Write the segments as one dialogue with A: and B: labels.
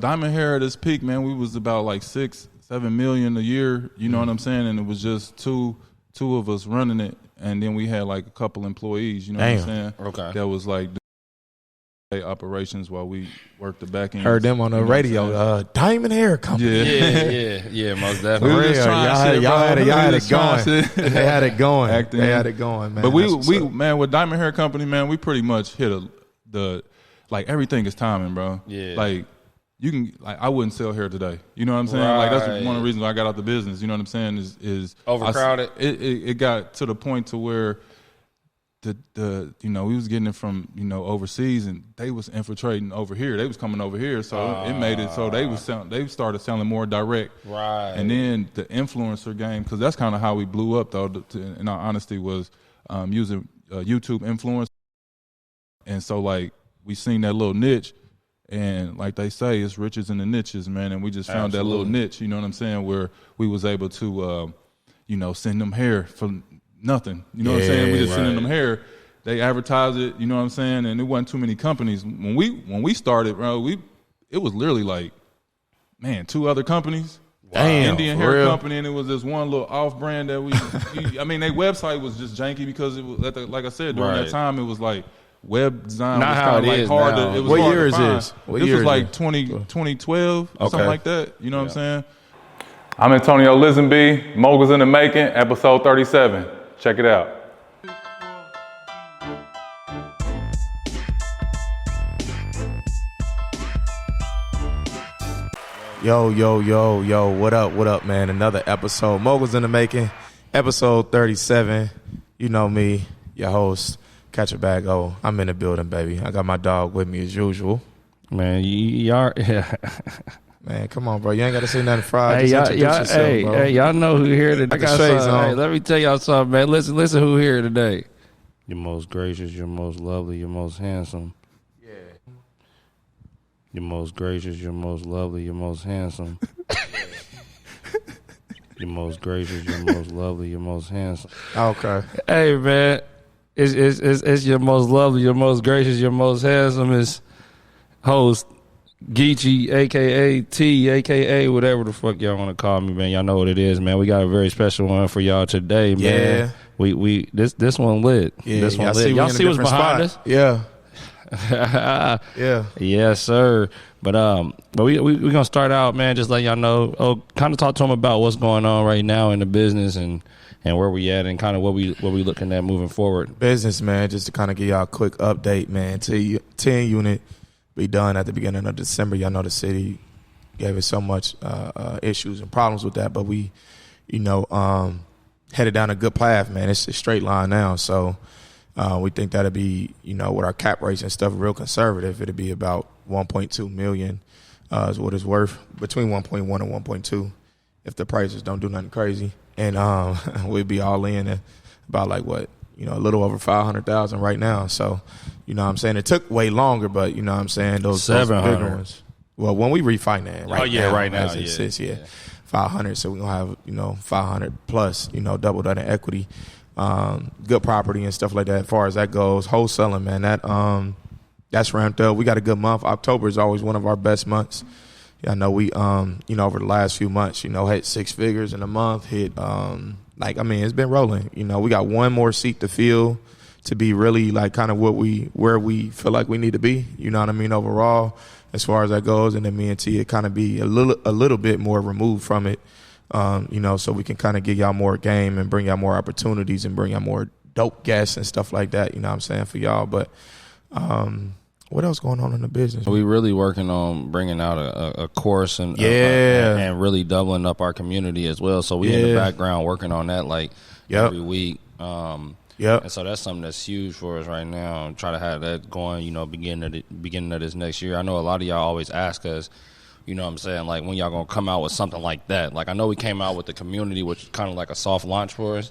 A: Diamond Hair at its peak, man, we was about like 6-7 million a year. You know what I'm saying? And it was just two of us running it, and then we had like a couple employees. You know what I'm saying?
B: Okay.
A: That was like operations while we worked the back end.
C: Heard them on the radio. Diamond Hair Company.
B: Yeah, most definitely.
A: We was just trying
C: y'all had it going.
A: They
C: had it going, man.
A: But we man, with Diamond Hair Company, man, we pretty much hit the like everything is timing, bro.
B: Yeah.
A: Like you can I wouldn't sell hair today. You know what I'm saying? Like that's one of the reasons I got out the business. You know what I'm saying? Is
B: overcrowded.
A: It got to the point to where the we was getting it from overseas, and they was infiltrating over here. They was coming over here, so it made it so they started selling more direct.
B: Right.
A: And then the influencer game, because that's kind of how we blew up, though. In our honesty, was using YouTube influence. And so like we seen that little niche, and like they say, it's riches in the niches, man. And we just found that little niche. You know what I'm saying? Where we was able to send them hair for nothing. You know what I'm saying? We just sending them hair. They advertise it, you know what I'm saying? And it wasn't too many companies. When we started, bro, it was literally like, man, 2 other companies.
C: Damn,
A: Indian hair company, and it was this one little off brand that I mean, their website was just janky because it was like I said, during that time it was like web design
B: Not
A: was
B: how
A: kind of
B: it
A: like
B: is
A: hard
B: now.
A: to, it was
C: What
A: hard
C: year
A: to
C: is
A: find.
C: this?
A: This was like 2012 or something like that. You know what I'm saying?
D: I'm Antonio Lisenby, Moguls in the Making, episode 37. Check it out.
C: Yo, what up, man? Another episode, Moguls in the Making, episode 37. You know me, your host, Catch a Bag O. I'm in the building, baby. I got my dog with me as usual.
B: Man, y'all,
C: Man, come on, bro. You ain't got to say nothing fried. Just introduce yourself, bro.
B: y'all know who here today.
C: I got shades on.
B: Hey, let me tell y'all something, man. Listen who here today. Your most gracious, your most lovely, your most handsome.
C: Yeah.
B: Your most gracious, your most lovely, your most handsome. Your most gracious, your most lovely, your most handsome.
C: Okay.
B: Hey, man. It's your most lovely, your most gracious, your most handsome is host Geechee, a.k.a. T, a.k.a. whatever the fuck y'all want to call me, man. Y'all know what it is, man. We got a very special one for y'all today, man.
C: Yeah.
B: This one lit.
C: Yeah,
B: this one lit. Y'all see what's behind us?
C: Yeah.
B: Yeah. Yes, sir. But we gonna start out, man. Just let y'all know. Kind of talk to them about what's going on right now in the business and where we at and kind of what we looking at moving forward.
C: Business, man. Just to kind of give y'all a quick update, man. 10 unit be done at the beginning of December. Y'all know the city gave us so much issues and problems with that, but we, headed down a good path, man. It's a straight line now, so. We think that'll be, with our cap rates and stuff, real conservative. It'll be about 1.2 million is what it's worth, between 1.1 and 1.2 if the prices don't do nothing crazy. And we'd be all in at about like what, a little over 500,000 right now. So, you know what I'm saying? It took way longer, but you know what I'm saying? Those bigger ones. Well, when we refinance right now, it sits, 500. So we're going to have, 500 plus, double that in equity. Good property and stuff like that. As far as that goes, wholesaling, man, that's ramped up. We got a good month. October is always one of our best months. Yeah, I know we, over the last few months, hit 6 figures in a month. It's been rolling. We got one more seat to fill to be really like kind of where we feel like we need to be. You know what I mean? Overall, as far as that goes, and then me and T, it kind of be a little bit more removed from it. So we can kind of give y'all more game and bring y'all more opportunities and bring y'all more dope guests and stuff like that, you know what I'm saying, for y'all. But what else going on in the business?
B: We really working on bringing out a course and really doubling up our community as well. So we in the background working on that every week. And so that's something that's huge for us right now. Try to have that going, beginning of this next year. I know a lot of y'all always ask us, you know what I'm saying? Like, when y'all going to come out with something like that? Like, I know we came out with the community, which is kind of like a soft launch for us.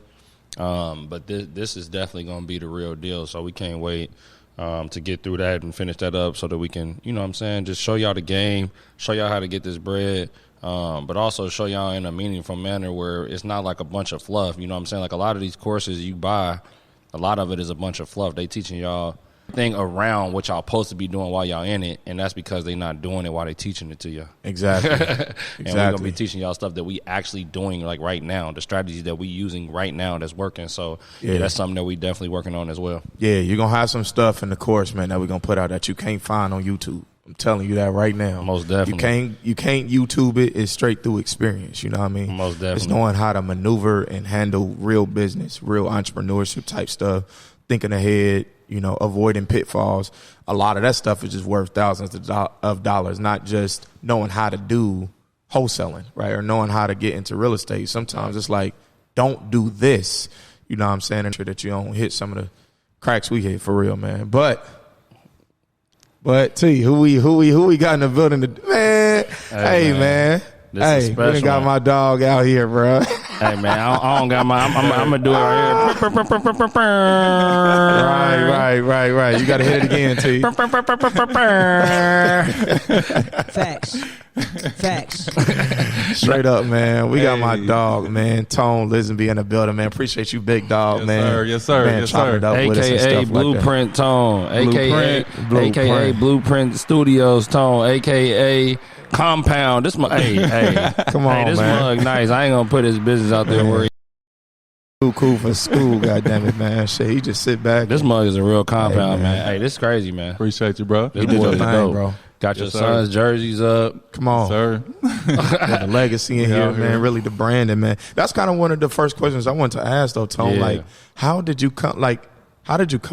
B: But this is definitely going to be the real deal. So we can't wait to get through that and finish that up so that we can, you know what I'm saying, just show y'all the game, show y'all how to get this bread, but also show y'all in a meaningful manner where it's not like a bunch of fluff. You know what I'm saying? Like, a lot of these courses you buy, a lot of it is a bunch of fluff. They teaching y'all thing around what y'all supposed to be doing while y'all in it, and that's because they not doing it while they teaching it to you.
C: Exactly.
B: And we're gonna be teaching y'all stuff that we actually doing like right now, the strategies that we using right now that's working. So yeah, that's something that we definitely working on as well.
C: Yeah, you're gonna have some stuff in the course, man, that we're gonna put out that you can't find on YouTube. I'm telling you that right now.
B: Most definitely.
C: You can't YouTube it. It's straight through experience. You know what I mean?
B: Most definitely.
C: It's knowing how to maneuver and handle real business, real entrepreneurship type stuff, thinking ahead, you know, avoiding pitfalls. A lot of that stuff is just worth thousands of dollars, not just knowing how to do wholesaling, right, or knowing how to get into real estate. Sometimes it's like, don't do this. You know what I'm saying? Ensure that you don't hit some of the cracks we hit for real, man. But T, who we got in the building? Man, hey man. Hey, we done got my dog out here, bro.
B: Hey man, I don't got my. I'm gonna do it right here.
C: Right. You gotta hit it again, T.
E: Facts.
C: Straight up, man. We got my dog, man. Tone Lisenby in the building, man. Appreciate you, big dog, man.
A: Yes, sir.
C: Man,
A: yes, sir.
C: It up
B: AKA Blueprint Tone. AKA Blueprint Studios Tone. AKA Compound. This mug, hey,
C: come on,
B: this
C: man.
B: mug nice. I ain't gonna put his business out there where
C: Too cool for school, goddammit, man. Shit, he just sit back.
B: this mug is a real compound, man. Hey, this is crazy, man.
A: Appreciate you, bro.
B: This
C: You did
B: boy
C: your
B: is
C: thing,
B: dope.
C: bro.
B: Got your
A: Yes, sir.
B: son's jerseys up.
C: Come on.
A: Sir.
C: Yeah, the legacy in here, man. Really the branding, man. That's kind of one of the first questions I wanted to ask, though, Tone.
B: Yeah.
C: Like, how did you come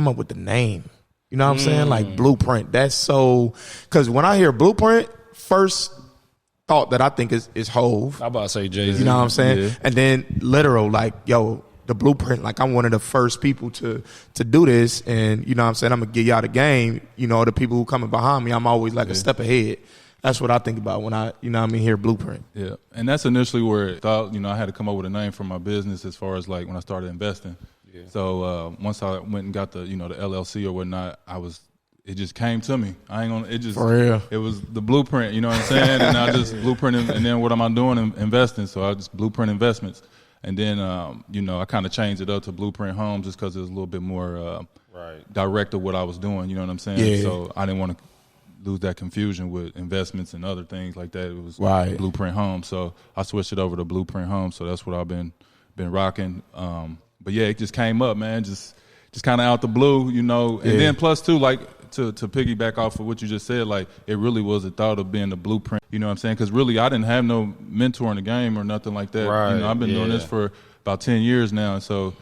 C: up with the name? You know what I'm saying? Like Blueprint. That's so, because when I hear Blueprint, first thought that I think is Hove.
B: I'm about to say Jay-Z.
C: You know what I'm saying?
A: Yeah.
C: And then literal, like, yo, the Blueprint, like, I'm one of the first people to do this. And, you know what I'm saying? I'm going to give y'all the game. You know, the people who coming behind me, I'm always like a step ahead. That's what I think about when I, you know what I mean, hear Blueprint.
A: Yeah, and that's initially where I thought, you know, I had to come up with a name for my business as far as like when I started investing. Yeah. So once I went and got the, you know, the LLC or whatnot, it just came to me.
C: For real.
A: It was the Blueprint, you know what I'm saying? And I just blueprinting, and then what am I doing? Investing. So I just Blueprint Investments. And then, you know, I kind of changed it up to Blueprint Homes just because it was a little bit more direct to what I was doing, you know what I'm saying?
C: Yeah.
A: So I didn't want to lose that confusion with investments and other things like that. It was Blueprint Homes. So I switched it over to Blueprint Homes. So that's what I've been rocking. But yeah, it just came up, man, just kind of out the blue, you know. And then plus too, like, to piggyback off of what you just said, like, it really was a thought of being the blueprint, you know what I'm saying? Because really, I didn't have no mentor in the game or nothing like that.
B: Right,
A: you know, I've been doing this for about 10 years now. And so,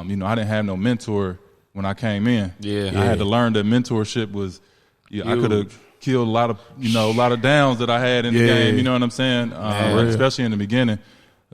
A: you know, I didn't have no mentor when I came in.
B: Yeah.
A: I had to learn that mentorship was, I could have killed a lot of downs that I had in the game, you know what I'm saying? Especially in the beginning.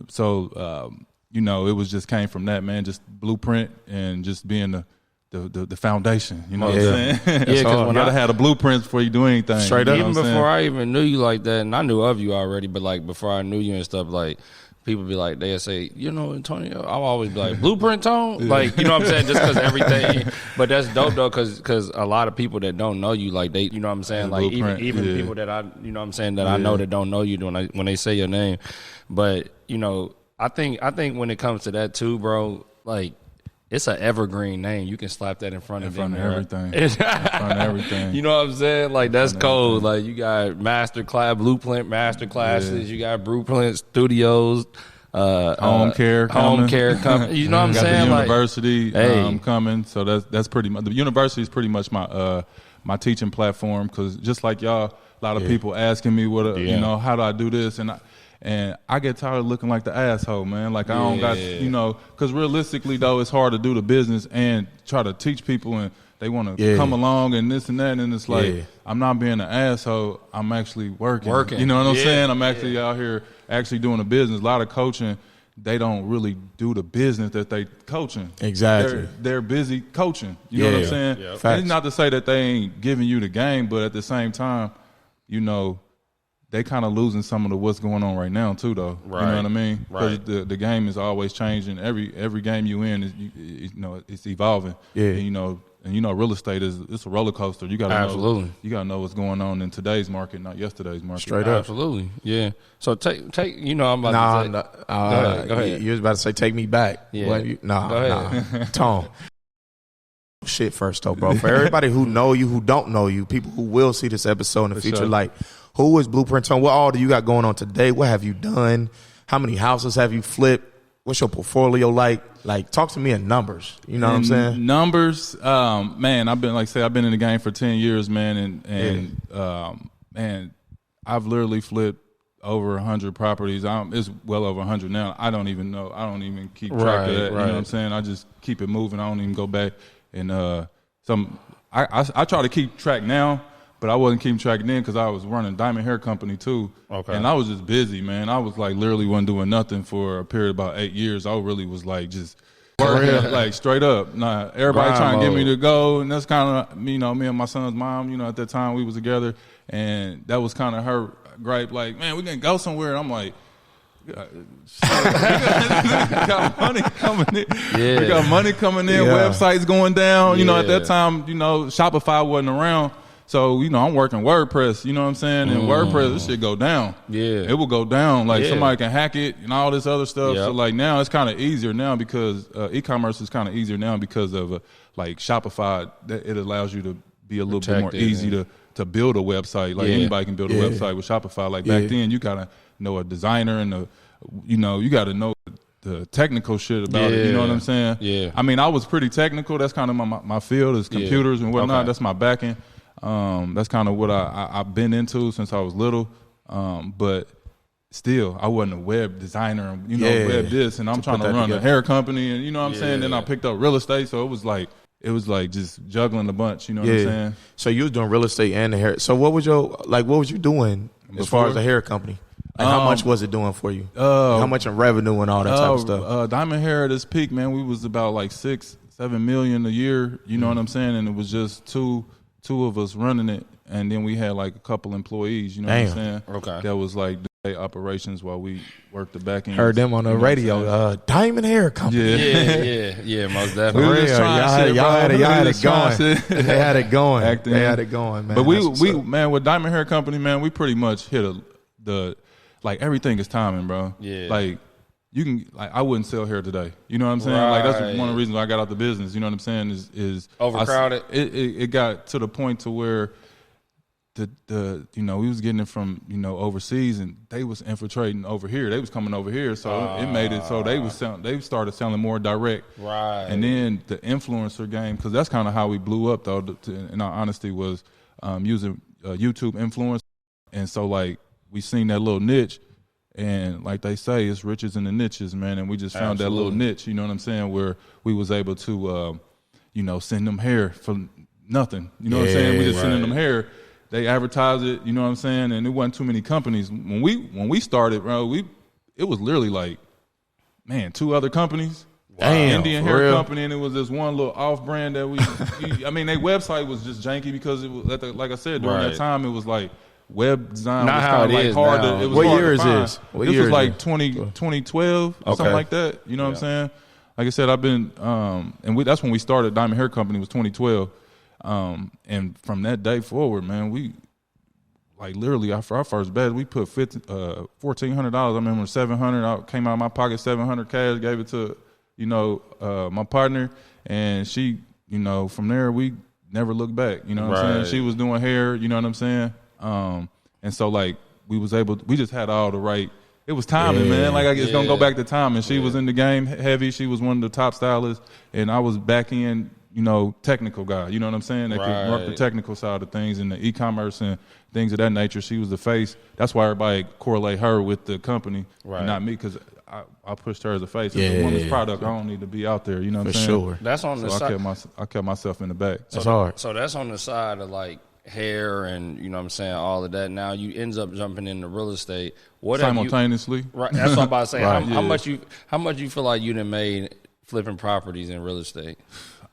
A: So, you know, it was just came from that, man, just blueprint and just being the foundation, you know what I'm saying?
B: Yeah, because
A: you gotta have a blueprint before you do anything.
C: Straight up.
B: Even before I even knew you like that, and I knew of you already, but like before I knew you and stuff, like people be like, they'll say, you know, Antonio, I'll always be like, Blueprint Tone? Like, you know what I'm saying? Just because everything, but that's dope though, because a lot of people that don't know you, like they, you know what I'm saying? Like even people that I, you know what I'm saying, that I know that don't know you when they say your name. But, you know, I think when it comes to that too, bro, like, it's an evergreen name. You can slap that in front of
A: everything. In front of everything.
B: You know what I'm saying? Like, that's cold. Like, you got Blueprint master classes. You got Blueprint Studios.
A: Home care
B: company. You know what I'm saying?
A: The university
B: like,
A: coming. So that's pretty much, the university is pretty much my teaching platform, because just like y'all, a lot of people asking me you know, how do I do this? And I get tired of looking like the asshole, man. Like, I don't got, you know, because realistically, though, it's hard to do the business and try to teach people, and they want to come along and this and that. And it's like, I'm not being an asshole. I'm actually working. You know what I'm saying? I'm actually out here actually doing a business. A lot of coaching, they don't really do the business that they coaching.
C: Exactly.
A: They're busy coaching. You know what I'm saying? Yeah. And it's not to say that they ain't giving you the game, but at the same time, you know, they kind of losing some of what's going on right now too, though.
B: Right.
A: You know what I mean? Because
B: right.
A: the game is always changing. Every game you in is, you know, it's evolving.
C: Yeah.
A: And you know, real estate it's a roller coaster. You gotta know what's going on in today's market, not yesterday's market.
C: Straight up.
B: Absolutely. Yeah. So take. You know, I'm about to say.
C: Go ahead. You was about to say take me back.
B: Yeah.
C: Go ahead. Tone. shit first, though, bro. For everybody who know you, who don't know you, people who will see this episode in the future,
A: sure.
C: like, who is Blueprint Tone? What all do you got going on today? What have you done? How many houses have you flipped? What's your portfolio like? Like, talk to me in numbers. You know what I'm saying?
A: Numbers, man. I've been I've been in the game for 10 years, man, man, I've literally flipped over 100 properties. It's well over 100 now. I don't even know. I don't even keep track of that. You know what I'm saying? I just keep it moving. I don't even go back and I try to keep track now. But I wasn't keeping track then because I was running Diamond Hair Company too. Okay. And I was just busy, man. I was like literally wasn't doing nothing for a period of about 8 years. I really was like just working like straight up. Nah, everybody trying to get me to go. And that's kind of, me and my son's mom, at that time we was together. And that was kind of her gripe, like, man, we can go somewhere. And I'm like, we got money coming in. Yeah. We got money coming in, websites going down. At that time, Shopify wasn't around. So, I'm working WordPress, you know what I'm saying? And WordPress, this shit go down. Yeah. It will go down. Like, somebody can hack it and all this other stuff. Yep. So, like, now it's kind of easier now because e-commerce is kind of easier now because of, like, Shopify. That it allows you to be a little bit more easy to build a website. Like, anybody can build a website with Shopify. Like, back then, you got to know a designer and, you got to know the technical shit about it. You know what I'm saying? Yeah. I mean, I was pretty technical. That's kind of my field is computers and whatnot. Okay. That's my backend. That's kind of what I've been into since I was little. But still, I wasn't a web designer and, web this. And I'm trying to run a hair company and, you know what I'm saying? Then I picked up real estate. So it was like just juggling a bunch. You know what I'm saying?
C: So you was doing real estate and the hair. So what was you doing as far as the hair company? Like how much was it doing for you? How much in revenue and all that type of stuff?
A: Diamond Hair at its peak, man, we was about like 6-7 million a year. You know what I'm saying? And it was just two of us running it, and then we had like a couple employees, you know what I'm saying? Okay. That was like day operations while we worked the back end.
C: Heard them on the radio, Diamond Hair Company.
B: Yeah, most definitely.
C: Y'all had it going. They had it going. They had it going, man.
A: But we man, with Diamond Hair Company, man, we pretty much hit like everything is timing, bro. Yeah. Like, you can, like, I wouldn't sell hair today. You know what I'm saying? Right. Like, that's one of the reasons I got out the business. You know what I'm saying? Is
B: overcrowded.
A: It got to the point to where the we was getting it from overseas, and they was infiltrating over here. They was coming over here, so it made it so they started selling more direct. Right. And then the influencer game, because that's kind of how we blew up, though. In our honesty, was using YouTube influence, and so like we seen that little niche. And like they say, it's riches in the niches, man. And we just found that little niche, you know what I'm saying, where we was able to, send them hair for nothing. You know what I'm saying? We just sending them hair. They advertise it, you know what I'm saying? And it wasn't too many companies. When we started, bro, it was literally like, man, 2 other companies. Damn, Indian hair company, and it was this one little off-brand that their website was just janky because it was, like I said, during that time, it was like, web design was kind of like hard to, it was
C: what
A: hard
C: year
A: to find.
C: Is this? What
A: this
C: year
A: was like 2012 or something like that. You know what I'm saying? Like I said, I've been, that's when we started Diamond Hair Company, was 2012. And from that day forward, man, we, like literally for our first bet, we put $1,400. I remember $700. I came out of my pocket, $700 cash, gave it to, my partner. And she, from there, we never looked back. You know what I'm saying? She was doing hair, you know what I'm saying? And so like we just had all the right, it was timing, man. Like it's gonna go back to timing. She was in the game heavy. She was one of the top stylists, and I was back in, technical guy. You know what I'm saying? That could work the technical side of things and the e-commerce and things of that nature. She was the face. That's why everybody correlate her with the company, and not me, because I pushed her as a face. It's a woman's product. I don't need to be out there. You know what I'm saying? For sure.
B: That's on the side.
A: I kept myself in the back.
C: That's hard.
B: So that's on the side of like hair and all of that. Now you ends up jumping into real estate. What
A: simultaneously?
B: Right. That's what I'm about to say. How much you feel like you done made flipping properties in real estate?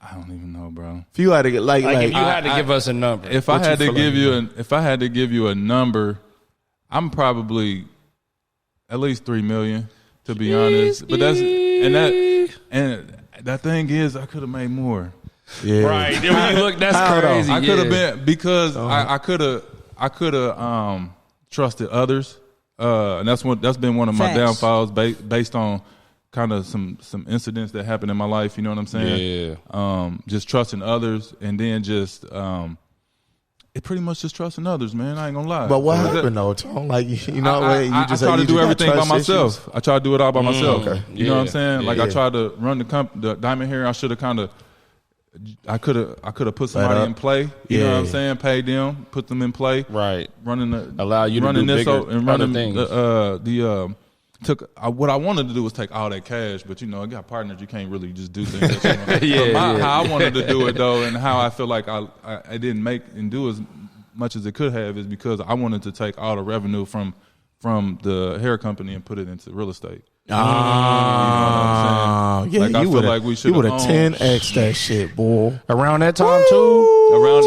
A: I don't even know, bro.
C: If you had to get if
B: you had to give us a number,
A: if I had to give you a number, I'm probably at least 3 million, to be honest. But that thing is, I could have made more.
B: Yeah. Right. When you look, that's crazy.
A: I could have been, because I could have trusted others, and that's been one of my downfalls based on kind of some incidents that happened in my life. You know what I'm saying?
B: Yeah.
A: Just trusting others, and then just it pretty much just trusting others, man. I ain't gonna lie.
C: But what happened though, Tom? Like, you know,
A: I try to do everything by myself. I try to do it all by myself.
C: Okay.
A: You know what I'm saying? Like I tried to run the Diamond Hair. I should have kind of. I could have put somebody in play. You know what I'm saying? Paid them, put them in play.
B: Right.
A: Running
B: allow you to do bigger
A: and running
B: things.
A: What I wanted to do was take all that cash, but you know, I got partners. You can't really just do things. That you want. How I wanted to do it though, and how I feel like I didn't make and do as much as it could have, is because I wanted to take all the revenue from the hair company and put it into real estate.
C: You know what I'm saying?
A: Like, you would have
C: 10x that shit, boy.
B: Around that time too.
A: Around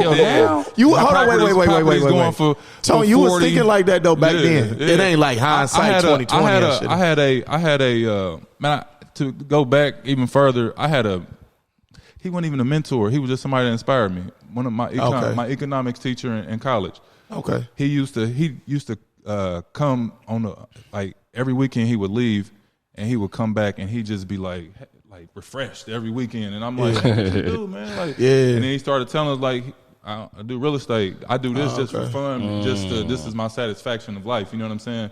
C: you hold on, wait. Tony, you was thinking like that though back then.
A: Yeah.
C: It ain't like hindsight 2020.
A: I had a man. To go back even further, he wasn't even a mentor. He was just somebody that inspired me. One of my my economics teacher in college.
C: Okay.
A: He used to come on like every weekend. He would leave and he would come back and he'd just be like refreshed every weekend. And I'm like, what you do, man? Like, And then he started telling us like, I do real estate. I do this just for fun. This is my satisfaction of life. You know what I'm saying?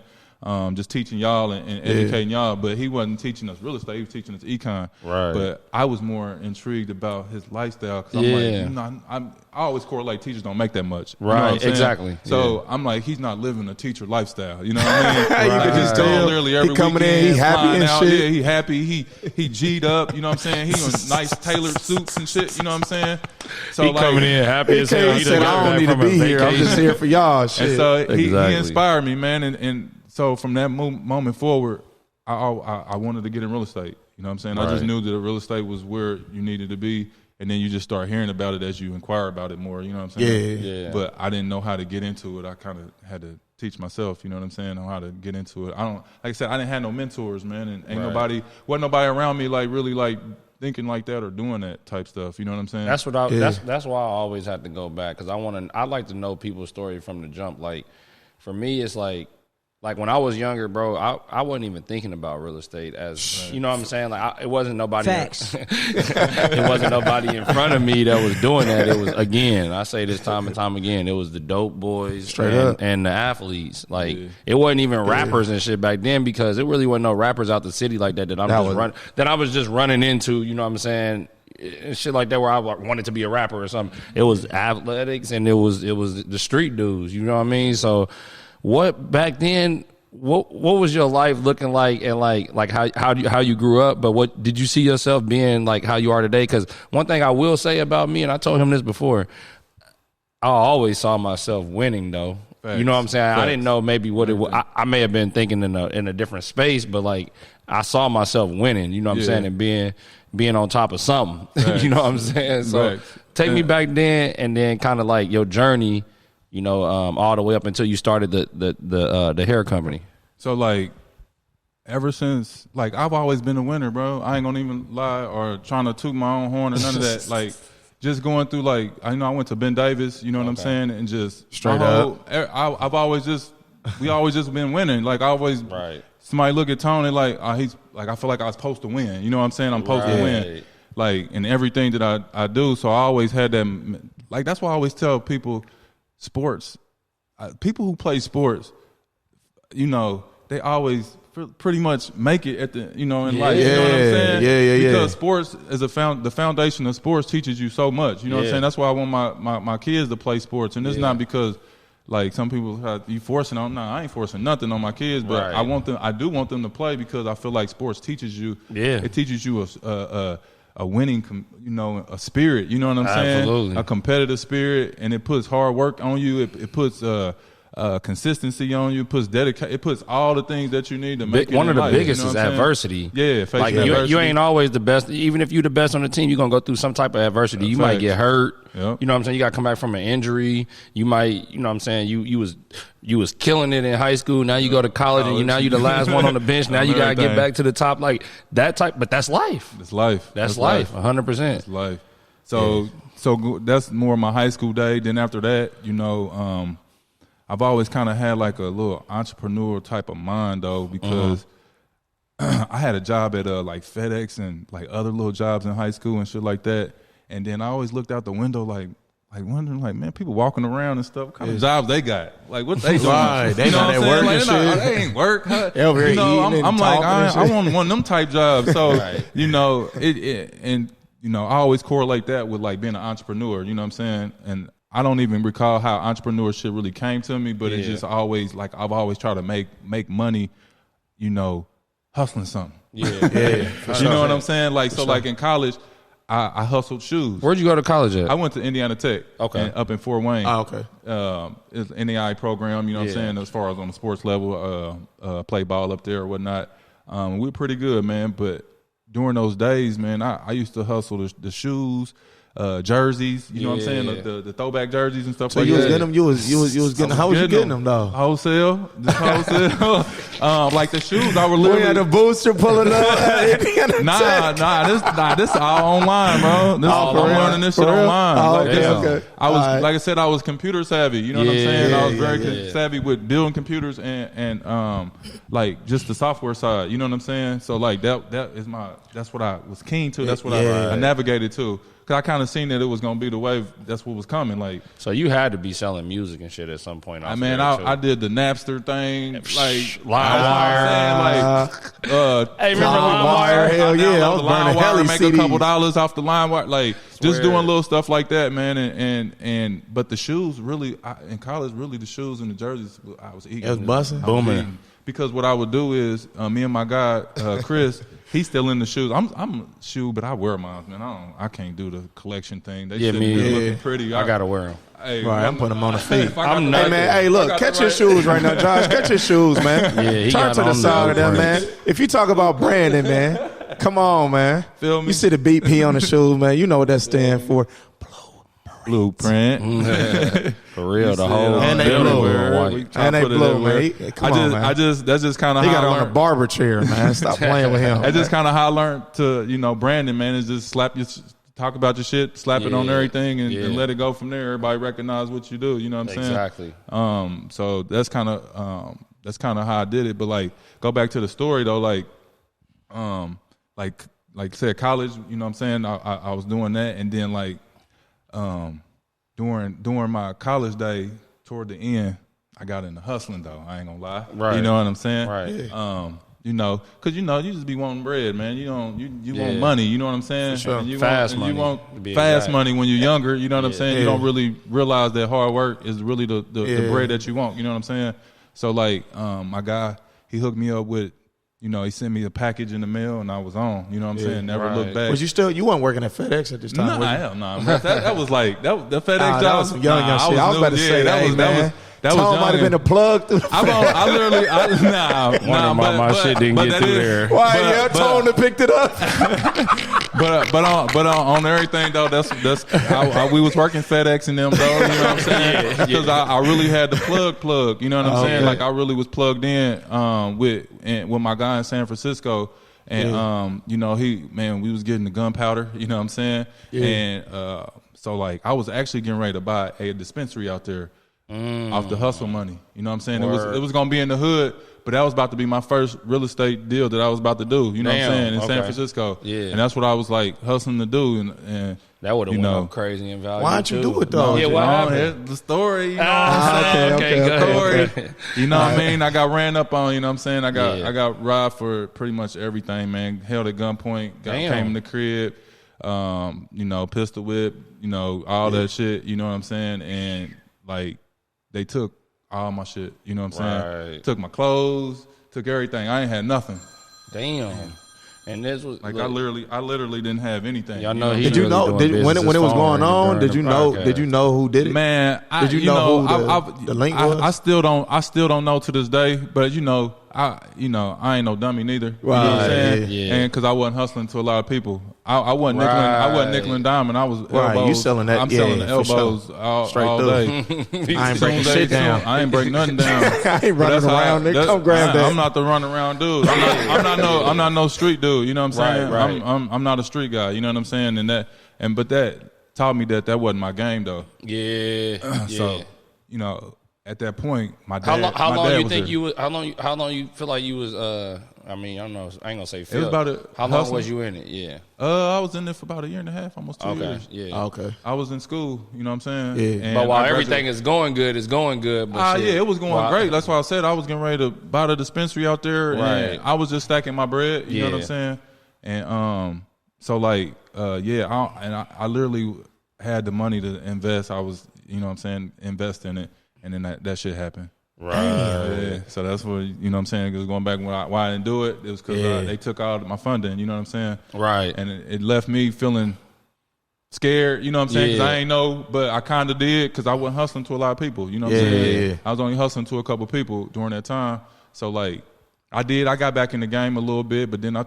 A: Just teaching y'all and educating y'all, but he wasn't teaching us real estate. He was teaching us econ.
B: Right.
A: But I was more intrigued about his lifestyle because I'm like, you know, I always correlate teachers don't make that much.
B: Right.
A: You know what I'm
B: exactly.
A: So I'm like, he's not living a teacher lifestyle. You know what I mean?
C: You can just tell.
A: Literally every
C: He coming
A: weekend,
C: in, he happy and shit.
A: Yeah, he happy. He G'd up. You know what I'm saying? He in nice tailored suits and shit. You know what I'm saying? So
B: he coming in happy as hell.
C: He said, I don't need to be here. I'm just here for y'all. Shit.
A: And so he inspired me, man. And so from that moment forward, I wanted to get in real estate. You know what I'm saying? Right. I just knew that real estate was where you needed to be. And then you just start hearing about it as you inquire about it more. You know what I'm saying?
B: Yeah.
A: But I didn't know how to get into it. I kind of had to teach myself. You know what I'm saying? On how to get into it. Like I said, I didn't have no mentors, man, and wasn't nobody around me like really like thinking like that or doing that type stuff. You know what I'm saying?
B: That's why I always have to go back, because I like to know people's story from the jump. Like for me, it's like when I was younger, bro, I wasn't even thinking about real estate as, you know what I'm saying? Like it wasn't nobody.
E: Facts.
B: It wasn't nobody in front of me that was doing that. It was, again, I say this time and time again, it was the dope boys and the athletes. Like it wasn't even rappers and shit back then, because it really wasn't no rappers out the city like that I was just running into, you know what I'm saying? And shit like that, where I wanted to be a rapper or something. It was athletics and it was the street dudes, you know what I mean? So what back then? What was your life looking like, and like how you grew up? But what did you see yourself being like how you are today? Because one thing I will say about me, and I told him this before, I always saw myself winning though. Thanks. You know what I'm saying? Thanks. I didn't know maybe what it was. I may have been thinking in a different space, but like I saw myself winning. You know what I'm saying? And being on top of something. You know what I'm saying? So take me back then, and then kind of like your journey. You know, all the way up until you started the hair company. So like, ever since, like, I've always been a winner, bro. I ain't gonna even lie or trying to toot my own horn or none of that. Like, just going through, like, I went to Ben Davis, you know what I'm saying, and just
C: straight up.
A: I've always we always just been winning. Like, I always somebody look at Tony like he's like, I feel like I was supposed to win. You know what I'm saying? I'm supposed to win. Like, in everything that I do. So I always had that. Like, that's why I always tell people. Sports, people who play sports, you know, they always pretty much make it at the, you know, in life. You know what I'm saying? Because sports is the foundation of sports teaches you so much. You know what I'm saying? That's why I want my kids to play sports, and it's not because like some people you forcing on. No, I ain't forcing nothing on my kids, but I do want them to play because I feel like sports teaches you. It teaches you a winning, you know, a spirit, you know what I'm saying? A competitive spirit, and it puts hard work on you. It puts consistency on you. It puts dedication. It puts all the things that you need to make it
B: one
A: in
B: of the
A: life,
B: biggest
A: you know
B: is adversity.
A: Like
B: you ain't always the best. Even if you're the best on the team, you're gonna go through some type of adversity. You might get hurt. You know what I'm saying? You got to come back from an injury. You might, you know what I'm saying? You was killing it in high school. Now you go to college and now you're the last one on the bench. Now you got to get back to the top, like that type. But that's life.
A: It's life.
B: That's life. 100%.
A: It's life. So that's more my high school day. Then after that, you know, I've always kind of had like a little entrepreneur type of mind though, because I had a job at like FedEx and like other little jobs in high school and shit like that. And then I always looked out the window like wondering, like, man, people walking around and stuff. What kind of jobs they got? Like, what they doing?
C: Right, they
A: know
C: not at
A: what I'm
C: work
A: saying?
C: and
A: Like,
C: shit.
A: they ain't work. Huh?
C: They over here eating
A: I'm
C: and
A: like,
C: talking
A: I
C: and
A: want one of them type jobs. So, and I always correlate that with like being an entrepreneur. You know what I'm saying? And I don't even recall how entrepreneurship really came to me, but it's just always like I've always tried to make money. Hustling something.
B: Yeah.
A: You know what I'm saying? Like, so like in college, I hustled shoes.
B: Where'd you go to college at?
A: I went to Indiana Tech.
B: Okay.
A: Up in Fort Wayne.
C: Oh, okay.
A: It's an NAI program, you know what I'm saying, as far as on the sports level, play ball up there or whatnot. We were pretty good, man. But during those days, man, I used to hustle the shoes, jerseys, you know what I'm saying, the throwback jerseys and stuff
C: So
A: like
C: you
A: that.
C: was getting them. You was getting. How was you getting them though?
A: Wholesale. Like the shoes, I were
C: We
A: literally
C: had a booster pulling up.
A: This all online, bro. I'm learning this shit online.
C: Okay.
A: I was like I said, I was computer savvy. You know what I'm saying? I was very savvy with building computers and like just the software side. You know what I'm saying? So like that's what I was keen to. That's what I navigated to. Cause I kind of seen that it was gonna be the wave. That's what was coming. Like,
B: so you had to be selling music and shit at some point.
A: I did the Napster thing, like
B: LimeWire.
A: Hey,
B: remember LimeWire?
C: Hell yeah, I was burning heli
A: make
C: CDs.
A: a couple dollars off the LimeWire, like just doing little stuff like that, man. And but the shoes really in college, really the shoes and the jerseys, I was eating.
C: It was busting,
B: booming.
A: Because what I would do is me and my guy Chris. He's still in the shoes. I'm a shoe, but I wear mine, man. I can't do the collection thing. They should be looking pretty.
B: I gotta wear them.
A: Hey,
C: Right, I'm putting them on the feet.
B: I'm not.
C: Hey man, hey look, catch your shoes right now, Josh. Catch your shoes, man.
B: Yeah,
C: turn to the side of them, man. If you talk about branding, man, come on, man.
A: Feel me?
C: You see the BP on the shoes, man. You know what that stands for.
A: Blueprint.
B: For real, the whole
C: And they blue. And they blue, man. Come on, man.
A: That's just kind of
C: He
A: how
C: got
A: I
C: it on
A: learned.
C: the barber chair, man. Stop playing with him.
A: That's just kind of how I learned to, branding, man, is just talk about your shit, slap it on everything, and let it go from there. Everybody recognize what you do. You know what I'm saying?
B: Exactly.
A: So that's kind of how I did it. But like, go back to the story though. Like I said, college. You know what I'm saying? I was doing that, and then like, during my college day, toward the end, I got into hustling though. I ain't gonna lie.
B: Right.
A: You know what I'm saying?
B: Right.
A: Cause you just be wanting bread, man. You want money. You know what I'm saying?
C: For sure.
A: And you
B: Fast
A: want,
B: money,
A: you want
B: to be
A: fast
B: exact.
A: money when you're younger. You know what I'm saying? You
C: Yeah.
A: don't really realize that hard work is really the bread that you want. You know what I'm saying? So like, my guy, he hooked me up with, he sent me a package in the mail and I was on. You know what I'm saying? Never looked back.
C: Was you weren't working at FedEx at this time?
A: No, hell no. That was like the FedEx job.
C: That was some young shit. I was about to say that was
A: Tom
C: might have been a plug through the
B: My shit didn't get through there.
C: Why? Tone that picked it up.
A: but on everything though, that's how we was working FedEx and them though. You know what I'm saying? Because I really had the plug. You know what I'm saying? Like I really was plugged in with my guy in San Francisco. And we was getting the gunpowder, you know what I'm saying? Yeah. And so like I was actually getting ready to buy a dispensary out there off the hustle money. You know what I'm saying?
B: Word.
A: It was gonna be in the hood, but that was about to be my first real esate deal that I was about to do. You know what I'm saying? In San Francisco.
B: Yeah.
A: And that's what I was like hustling to do. And
B: that would have went up crazy in value.
C: Why'd you do it though?
B: Yeah, what happened?
A: The story, you know what I'm saying?
C: Okay.
A: You know what I mean? I got ran up on, you know what I'm saying? I got robbed for pretty much everything, man. Held at gunpoint, came in the crib, pistol whip, all that shit, you know what I'm saying? And like they took all my shit, you know what I'm saying?
B: Right.
A: Took my clothes, took everything. I ain't had nothing.
B: Damn. And this was
A: like I literally didn't have anything.
B: Y'all know
C: did you know when it was going on? Did you know who did it?
A: Man,
C: did you know who the link was?
A: I still don't know to this day. But I ain't no dummy neither.
C: Right.
A: You know what I'm saying?
B: Yeah.
A: And because I wasn't hustling to a lot of people. I wasn't nickel and diming. I was elbows.
C: You selling that?
A: I'm selling the elbows
C: Straight
A: all
C: through.
A: day.
C: I ain't breaking shit down.
A: I ain't breaking nothing down.
C: I ain't running around. Nigga, come grab that.
A: I'm not the run around dude. I'm not no street dude. You know what I'm saying?
B: Right.
A: I'm not a street guy. You know what I'm saying? But that taught me that wasn't my game though.
B: Yeah.
A: So at that point, my dad.
B: How long
A: my dad
B: you
A: was
B: think
A: there.
B: you was? How long you feel like you was? I mean, I don't know. I ain't gonna say.
A: It was about
B: how long was you in it? Yeah.
A: I was in there for about 1.5 years, almost 2 years.
B: Yeah.
C: Okay.
A: I was in school. You know what I'm saying?
C: Yeah.
A: And
B: but while everything is going good, it's going good. But
A: yeah, it was going great. That's why I said I was getting ready to buy the dispensary out there, and I was just stacking my bread. You know what I'm saying? And so like I literally had the money to invest. I was, you know what I'm saying, invest in it, and then that shit happened.
B: Right.
A: Yeah. So that's what, you know what I'm saying, because going back why I didn't do it, it was because they took out my funding, you know what I'm saying?
B: Right.
A: And it left me feeling scared, you know what I'm saying? Because I ain't know, but I kind of did, because I wasn't hustling to a lot of people, you know what I'm saying? I was only hustling to a couple people during that time. So like, I got back in the game a little bit, but then I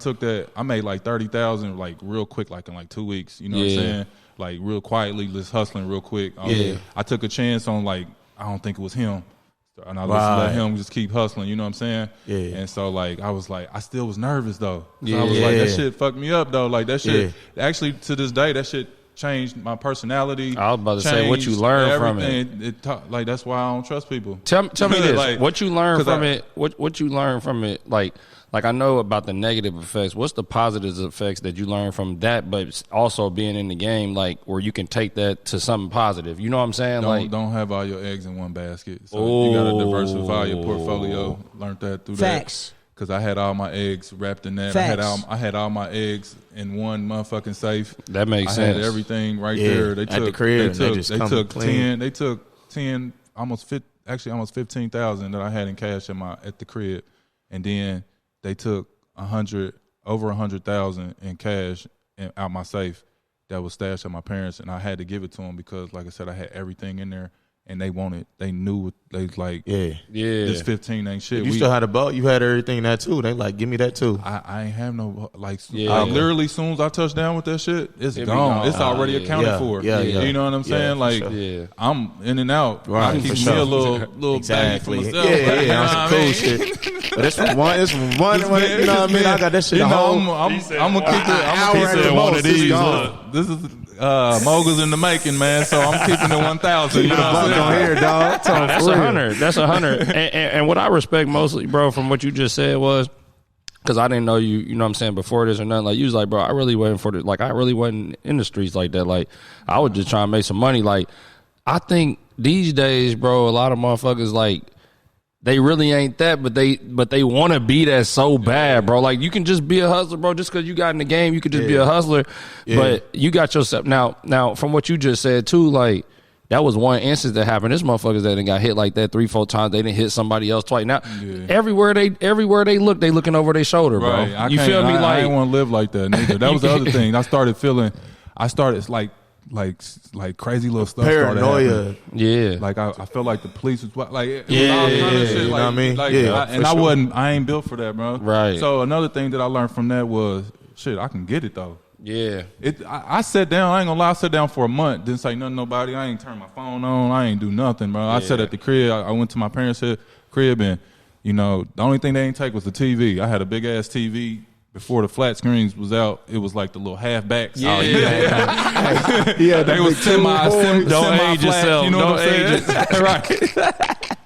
A: made like 30,000 like real quick, like in like 2 weeks, you know what I'm saying? Like real quietly, just hustling real quick. I took a chance on like, I don't think it was him. And I just let him just keep hustling, you know what I'm saying? Yeah. And so like I was like, I still was nervous though. So I was like, that shit fucked me up though. Like that shit actually to this day, that shit changed my personality.
B: I was about to say what you learned from it.
A: Like that's why I don't trust people.
B: Tell me this. Like, what you learned from it? What you learned from it? Like I know about the negative effects. What's the positive effects that you learned from that? But also being in the game, like where you can take that to something positive. You know what I'm saying?
A: Don't have all your eggs in one basket. So you gotta diversify your portfolio. Learned that through
E: Facts.
A: Because I had all my eggs wrapped in that. I had all my eggs in one motherfucking safe.
B: That makes sense.
A: I had everything right there. They took
C: the crib. They
A: took 10, almost 15,000 that I had in cash at the crib, and then they took over 100,000 in cash out my safe that was stashed at my parents, and I had to give it to them because, like I said, I had everything in there. And they knew, they like, this 15 ain't shit.
C: You still had a boat, you had everything in that too. They like, give me that too.
A: I ain't have no, like, literally, as soon as I touch down with that shit, it's gone. It's already accounted for. You know what I'm saying? Like, I'm in and out.
C: Right,
A: I keep me a little
C: exactly.
A: bag for myself.
C: On some cool shit. But it's from one, you know what I mean? I got that shit.
A: I'm gonna keep it. I'm gonna keep it one of these. This is Moguls in the making, man. So I'm keeping it 1,000. You know what I'm saying?
C: On here, dog.
B: That's 100. That's 100. And what I respect mostly, bro, from what you just said was, because I didn't know you, you know what I'm saying, before this or nothing. Like, you was like, bro, I really wasn't in the streets like that. Like, I was just trying to make some money. Like, I think these days, bro, a lot of motherfuckers, like, they really ain't that, but they want to be that so bad, bro. Like, you can just be a hustler, bro. Just because you got in the game, you could just be a hustler. But you got yourself now. From what you just said too, like, that was one instance that happened. This motherfuckers that done got hit like that 3-4 times. They didn't hit somebody else twice. Now everywhere they look, they looking over their shoulder, bro.
A: Right.
B: You feel me?
A: I didn't want to live like that, neither. That was the other thing. I started like crazy little stuff.
C: Paranoia.
A: Like I felt like the police was like,
C: shit. You know what I mean?
A: I ain't built for that, bro.
B: Right.
A: So another thing that I learned from that was, shit, I can get it though.
B: Yeah.
A: I sat down. I ain't gonna lie. I sat down for a month. Didn't say nothing to nobody. I ain't turn my phone on. I ain't do nothing, bro. I sat at the crib. I went to my parents' crib, and you know, the only thing they ain't take was the TV. I had a big ass TV. Before the flat screens was out, it was like the little halfbacks.
B: Yeah.
A: They was semi
B: Don't age yourself.
A: You know what I'm saying? Right.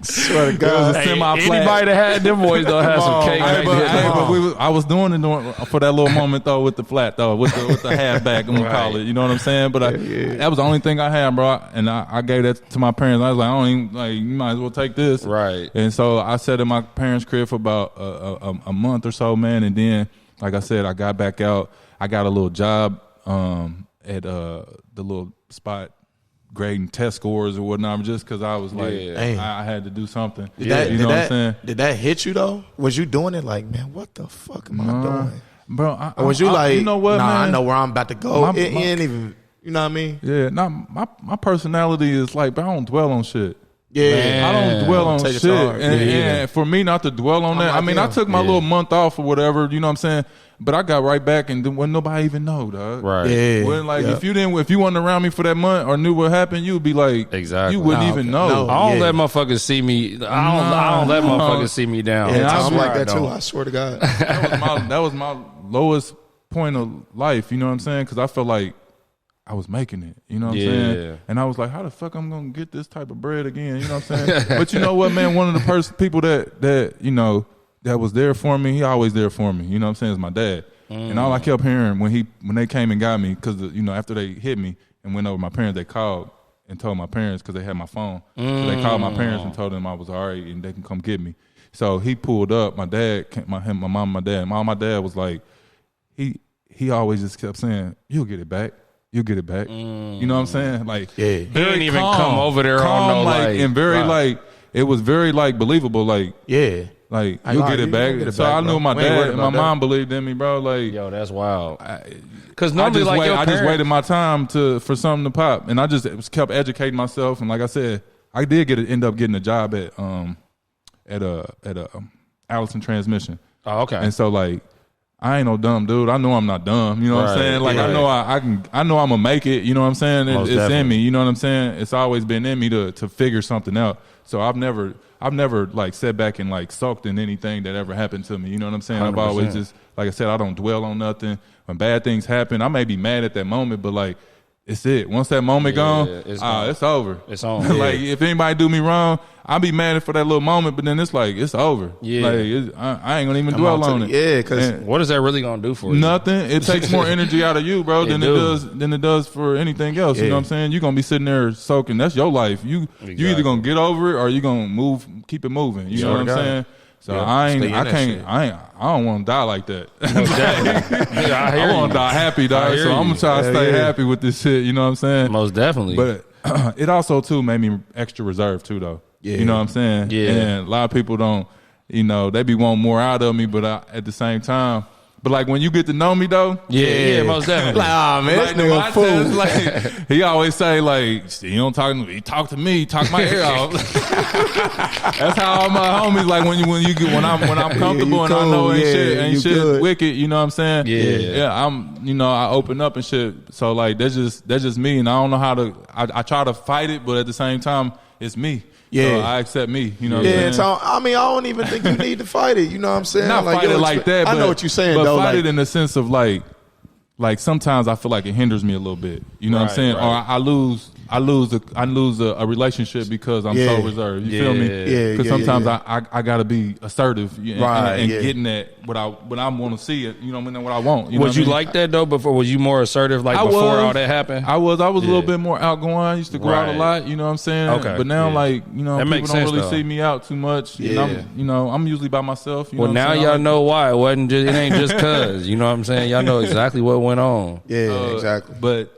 C: Swear to God.
B: Anybody that had them boys don't have some cake.
A: I was doing it for that little moment though with the flat though with the halfback. I'm gonna call it. You know what I'm saying? But that was the only thing I had, bro. And I gave that to my parents. I was like, I don't even like. You might as well take this.
B: Right.
A: And so I sat in my parents' crib for about a month or so, man. And then, like I said, I got back out. I got a little job at the little spot grading test scores or whatnot, just because I was like, I had to do something.
C: Did that hit you though? Was you doing it like, man, what the fuck am I doing?
A: Bro,
C: or was you like,
A: you know what, man?
C: I know where I'm about to go. It ain't even, you know what I mean?
A: Yeah, my personality is like, but I don't dwell on shit.
C: Yeah,
A: man, I don't dwell on shit. And for me not to dwell on that, I mean, I took my little month off or whatever, you know what I'm saying? But I got right back and wasn't nobody even know, dog.
B: Right.
C: Yeah.
A: When, like, if you wasn't around me for that month or knew what happened, you'd be like,
B: exactly.
A: You wouldn't even know.
C: No.
B: I don't let motherfuckers see me. I don't let motherfuckers see me down.
C: Yeah, I'm like that too. I swear to God.
A: That was my lowest point of life. You know what I'm saying? Because I felt like I was making it. You know what I'm saying? And I was like, how the fuck I'm gonna get this type of bread again? You know what I'm saying? But you know what, man? One of the people that that was there for me, he always there for me. You know what I'm saying? It's my dad. And all I kept hearing when they came and got me, because after they hit me and went over my parents, they called and told my parents because they had my phone. So they called my parents and told them I was all right and they can come get me. So he pulled up. My dad, my mom, and my dad. My dad was like, he always just kept saying, "You'll get it back. You'll get it back." You know what I'm saying? Like,
B: he didn't even come over there on no
A: and very like it was very like believable. Like, like, you'll get it back. So I knew my dad and my mom believed in me, bro. Like,
B: yo, that's wild. Because normally, I
A: just waited my time for something to pop, and I just kept educating myself. And like I said, I did end up getting a job at Allison Transmission.
B: Oh, okay.
A: And so like, I ain't no dumb dude. I know I'm not dumb. You know what I'm saying? Like, I know I know I'm gonna make it. You know what I'm saying? It's in me. You know what I'm saying? It's always been in me to figure something out. So I've never like sat back and like sulked in anything that ever happened to me. You know what I'm saying? 100%. I've always just, like I said, I don't dwell on nothing. When bad things happen, I may be mad at that moment, but like, it's it. Once that moment gone, it's over.
B: It's on.
A: Like, if anybody do me wrong, I'll be mad for that little moment, but then it's like, it's over. Yeah. Like, I ain't gonna even dwell on it.
C: Yeah, because
B: what is that really gonna do for you?
A: Nothing. It takes more energy out of you, bro, than it does for anything else. Yeah. You know what I'm saying? You're gonna be sitting there soaking. That's your life. You either gonna get over it or you gonna keep it moving. You know what I'm saying? So I don't want to die like that. I want to die happy, dog. So I'm gonna try to stay happy with this shit. You know what I'm saying?
B: Most definitely.
A: But it also too made me extra reserved too, though. Yeah. You know what I'm saying?
B: Yeah.
A: And a lot of people don't. They be wanting more out of me, but at the same time. But like when you get to know me though,
B: yeah, most definitely.
C: Like, oh man,
A: like,
C: this nigga fool.
A: Like, he always say like, "You don't talk to me. Talk to me. Talk my ear off." That's how all my homies like when I'm comfortable and I know ain't shit wicked. You know what I'm saying? Yeah. I open up and shit. So like that's just me, and I don't know how to. I try to fight it, but at the same time, it's me. Yeah, so I accept me. You know what I'm saying?
C: So I don't even think you need to fight it. You know what I'm saying?
A: Not
C: like,
A: fight it like that. But,
C: I know what you're saying,
A: but
C: though.
A: Fight it in the sense of like sometimes I feel like it hinders me a little bit. You know what I'm saying? Right. Or I lose a relationship because I'm so reserved. You feel me? Yeah. Because sometimes I gotta be assertive and getting at what I want to see. You know what I want. You know
B: was you like that though? Before was you more assertive before all that happened?
A: I was a little bit more outgoing. I used to go out a lot. You know what I'm saying?
B: Okay.
A: But now people don't really
B: though.
A: see me out too much. Yeah. And I'm usually by myself. You know
B: now y'all know why. It ain't just cause. You know what I'm saying? Y'all know exactly what went on.
C: Yeah, exactly.
A: But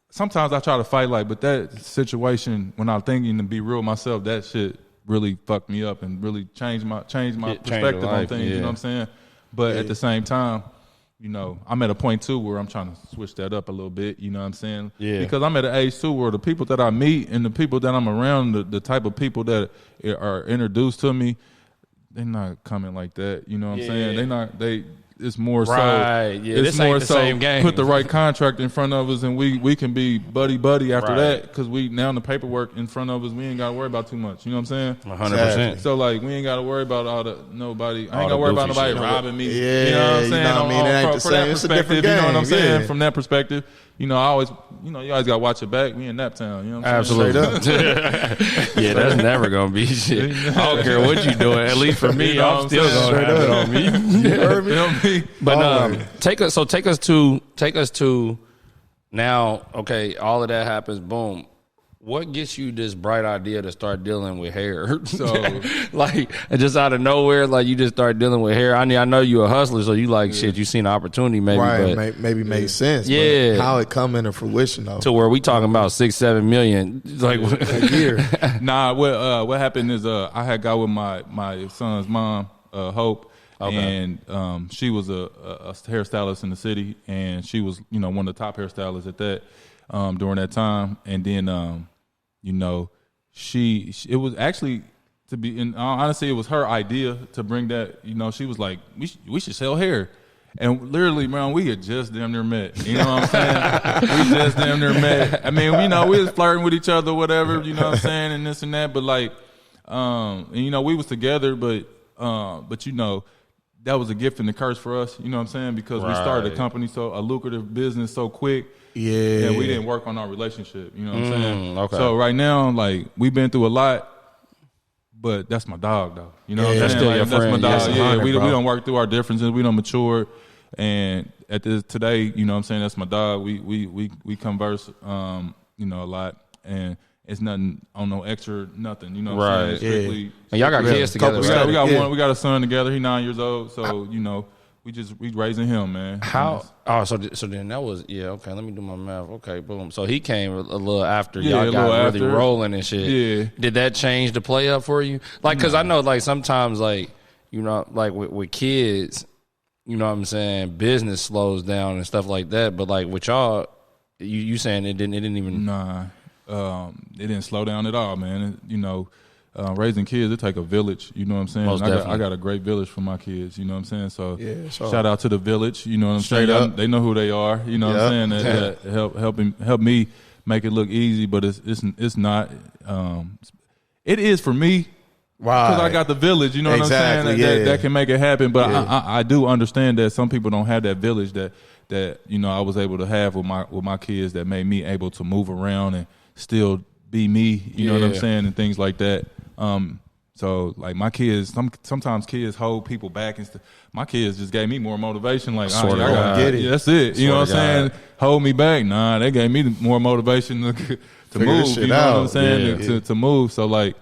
A: sometimes I try to fight but that situation when I'm thinking to be real myself, that shit really fucked me up and really changed my perspective on things. You know what I'm saying? But at the same time, I'm at a point too where I'm trying to switch that up a little bit. You know what I'm saying? Yeah. Because I'm at an age too where the people that I meet and the people that I'm around, the type of people that are introduced to me, they're not coming like that. You know what I'm saying? It's more so.
B: Yeah,
A: it's more so. Same game. Put the right contract in front of us, and we can be buddy after that. Because we now the paperwork in front of us, we ain't got to worry about too much. You know what I'm saying?
B: 100%.
A: So like, we ain't got to worry about nobody. I ain't got to worry about nobody robbing me.
C: Yeah,
A: you know what I'm saying?
C: It ain't the same. It's a different game.
A: You know what I'm saying? From that perspective. I always, you always got to watch your back. We in Naptown, you know what I'm saying?
B: Absolutely. Yeah, that's never going to be shit. I don't care what you doing. At least for me, I'm still going to have it on me.
A: You heard me?
B: But take us to now, okay, all of that happens, boom. What gets you this bright idea to start dealing with hair? So, just out of nowhere, you just start dealing with hair. I mean, I know you're a hustler, so you shit. You seen an opportunity, maybe,
C: right? Maybe made sense.
B: Yeah,
C: but how it come into fruition though?
B: To where we talking about 6-7 million,
C: a year.
A: Nah, what happened is I had got with my son's mom, Hope. Okay. And she was a hairstylist in the city, and she was one of the top hairstylists at that during that time. And then it was actually, to be in honestly, it was her idea to bring that. She was like, we should sell hair. And literally, man, we had just damn near met. You know what I'm saying? We just damn near met. I mean, we was flirting with each other, whatever. You know what I'm saying, and this and that. But we was together, but that was a gift and a curse for us. You know what I'm saying? Because we started a company, a lucrative business so quick. Yeah. And we didn't work on our relationship. You know what I'm saying? Okay. So right now, we've been through a lot, but that's my dog though. You know what I'm
B: that's
A: saying?
B: still your friend.
A: That's my dog.
B: Yes,
A: We
C: 100,
A: don't work through our differences. We don't mature. And at this today, you know what I'm saying, that's my dog. We converse a lot, and it's nothing on no extra nothing. You know what I'm saying? Strictly,
B: and y'all got kids together.
A: We got a son together. He's 9 years old. So we raising him, man.
B: So then that was okay. Let me do my math. Okay, boom. So he came a little after y'all got really rolling and shit.
A: Yeah.
B: Did that change the play up for you? Like, because I know like sometimes like like with kids, you know what I'm saying, business slows down and stuff like that. But like with y'all, you saying it didn't even.
A: Nah, it didn't slow down at all, man. Raising kids, it take a village. You know what I'm saying? I got a great village for my kids. You know what I'm saying? So shout out to the village. You know what I'm saying? They know who they are. You know what I'm saying? That help me make it look easy, but it's not. It is for me. Because I got the village, you know what I'm saying? That can make it happen. But I do understand that some people don't have that village that I was able to have with my kids that made me able to move around and still be me. You know what I'm saying, and things like that. So like my kids, sometimes kids hold people back and stuff. My kids just gave me more motivation. Like, I gotta get it. That's it. You know what I'm saying? Hold me back. Nah, they gave me more motivation to move. You know what I'm saying? To move. So like.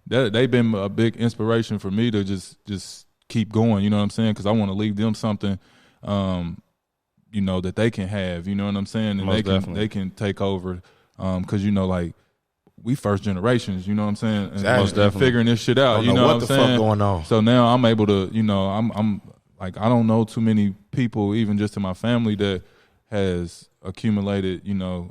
A: They've been a big inspiration for me to just keep going, you know what I'm saying? Because I want to leave them something, that they can have, you know what I'm saying? And they can take over, because like we first generations, you know what I'm saying? And figuring this shit out, you know what I'm saying? What the fuck going on? So now I'm able to, I'm like, I don't know too many people, even just in my family, that has accumulated,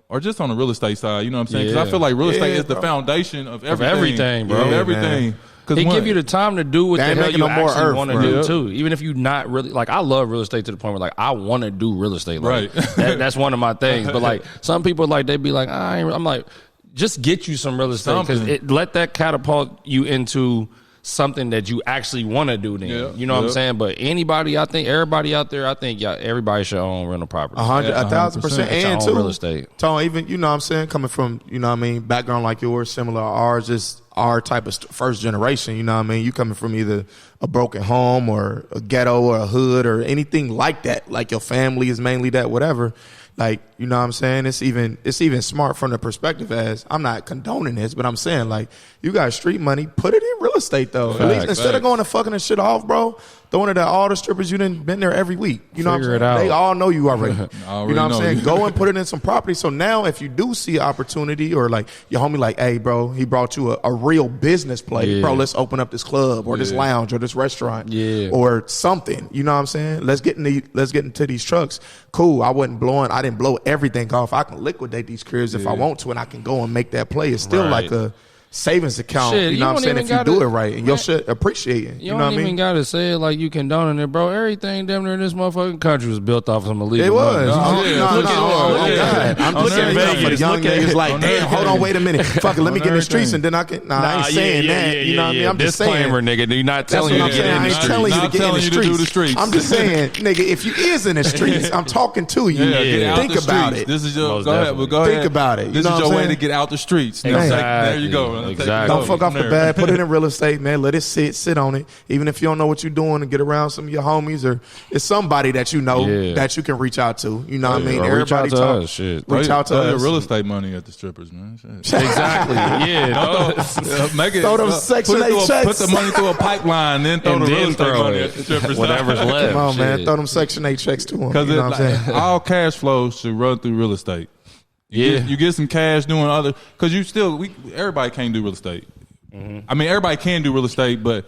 A: or just on the real estate side, you know what I'm saying? Because I feel like real estate is the foundation of everything.
B: Bro.
A: Of everything.
B: It give you the time to do what the hell you actually want to do, too. Even if you're not really, like, I love real estate to the point where, like, I want to do real estate. Like, that's one of my things. But, like, some people, like, they be like, I'm like, just get you some real estate. Because let that catapult you into something that you actually want to do then. You know what I'm saying? But everybody out there, I think everybody should own rental property.
C: 1,000%. And too,
B: real estate.
C: Tone, even, you know what I'm saying, coming from, background like yours, similar to ours, just our type of first generation, you know what I mean? You coming from either a broken home or a ghetto or a hood or anything like that, like your family is mainly that, whatever. Like, you know what I'm saying? It's even smart from the perspective as, I'm not condoning this, but I'm saying, like, you got street money, put it in real estate, though. At least instead of going and fucking this shit off, bro, throwing it at all the strippers, you done been there every week. You know what I'm saying? They all know you already. You know what I'm saying? Go and put it in some property. So now if you do see an opportunity or, like, your homie like, hey, bro, he brought you a real business play. Bro, let's open up this club or this lounge or this restaurant or something. You know what I'm saying? Let's get into these trucks. Cool. I didn't blow everything off. I can liquidate these cribs if I want to, and I can go and make that play. It's still like a savings account, you know what I'm saying, if you do it right, and you'll appreciate it. You know what I mean? You don't even got to say it like you condoning it, bro. Everything damn near in this motherfucking country was built off some illegal money. I'm just saying for the young niggas like, damn, hold on, wait a minute. Fuck it, let me get in the streets and then I can, I ain't saying that. You know what I mean? I'm just saying.
B: Nigga, you're not telling you to get in the streets.
C: I ain't telling you to get in the streets. I'm just saying, nigga, if you is in the streets, I'm talking to you. Think about it.
A: This is your, go ahead.
C: Think about it.
A: This is your way to get out the streets. There you go.
C: Exactly. Don't fuck off the bag. Put it in real estate, man. Let it sit on it. Even if you don't know what you're doing, and get around some of your homies or it's somebody that you know that you can reach out to. You know what I mean? Everybody talk. Reach out to us.
A: Real estate money at the strippers, man.
B: Exactly.
A: Make it.
C: Throw them Section 8 checks.
A: Put the money through a pipeline, then throw the real estate money at the strippers.
B: Whatever's left.
C: Come on, man. Throw them Section 8 checks to them.
A: Because all cash flows should run through real estate. You get some cash doing other, because everybody can't do real estate. I mean, everybody can do real estate, but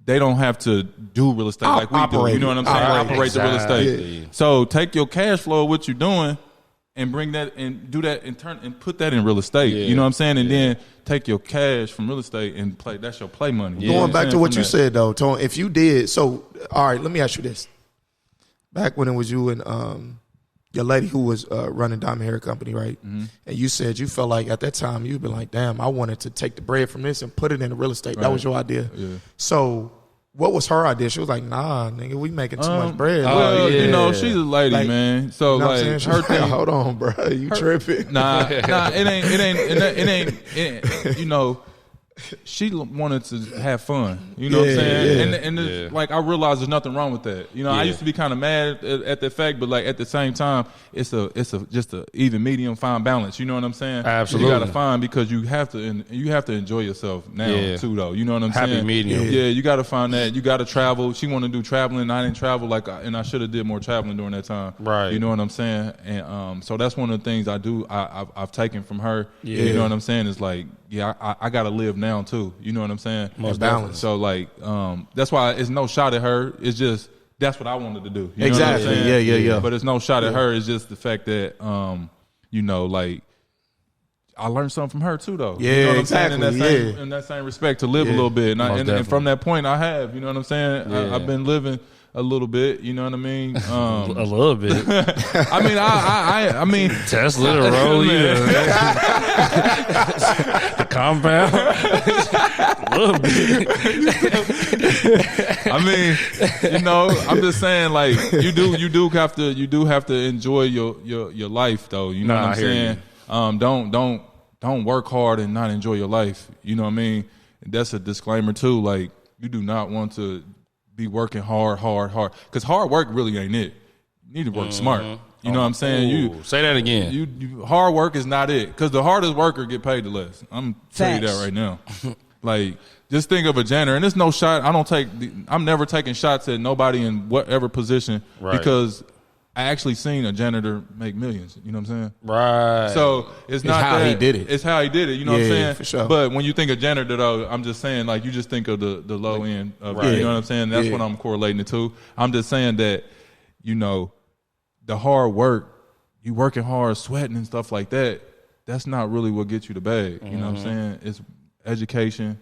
A: they don't have to do real estate like we do. You know what I'm saying? Operate the real estate. So take your cash flow, what you're doing, and bring that and do that and turn and put that in real estate. You know what I'm saying? And then take your cash from real estate and play. That's your play money.
C: Going back to what you said though, Tony, if you did all right, let me ask you this. Back when it was you and your lady who was running Diamond Hair Company, right? Mm-hmm. And you said you felt like at that time you'd been like, damn, I wanted to take the bread from this and put it into real estate. That was your idea. Yeah. So what was her idea? She was like, nah, nigga, we making too much bread.
A: She's a lady, man. So like her thing.
C: Hold on, bro, you tripping?
A: Nah, it ain't. she wanted to have fun. You know what I'm saying? And like I realized there's nothing wrong with that. You know, I used to be kind of mad at the fact, but like at the same time, it's just a even medium fine balance. You know what I'm saying?
B: Absolutely.
A: You got to find, because you have to enjoy yourself now too, though. You know what I'm saying?
B: Happy medium.
A: Yeah, you got to find that. You got to travel. She wanted to do traveling. I didn't travel and I should have did more traveling during that time.
B: Right.
A: You know what I'm saying? And so that's one of the things I do. I've taken from her. Yeah. You know what I'm saying? It's like, I got to live now too. You know what I'm saying?
C: Most balance.
A: So like, that's why it's no shot at her. It's just that's what I wanted to do. You
C: exactly.
A: Know what I'm saying?
C: Yeah.
A: But it's no shot at her. It's just the fact that like I learned something from her too, though.
C: Yeah,
A: you know what
C: exactly.
A: I'm saying? In that same respect, to live a little bit, and from that point, I have. You know what I'm saying?
B: Yeah.
A: I've been living a little bit. You know what I mean?
B: A little bit.
A: I mean,
B: Tesla to roll you. The compound. A little bit.
A: I mean, I'm just saying, like you do have to enjoy your life, though. You know what I'm saying? Don't work hard and not enjoy your life. You know what I mean? That's a disclaimer too. Like, you do not want to be working hard. Because hard work really ain't it. You need to work smart. You know what I'm saying?
B: Say that again.
A: You hard work is not it. Because the hardest worker get paid the less. I'm telling you that right now. Like, just think of a janitor, and there's no shot. I'm never taking shots at nobody in whatever position, because I actually seen a janitor make millions. You know what I'm saying?
B: Right.
A: So it's not
C: how
A: that,
C: he did it.
A: It's how he did it. You know what I'm saying?
C: For sure.
A: But when you think of janitor, though, I'm just saying, like, you just think of the low end of it. You know what I'm saying? That's what I'm correlating it to. I'm just saying that, the hard work, you working hard, sweating and stuff like that, that's not really what gets you the bag. You know what I'm saying? It's education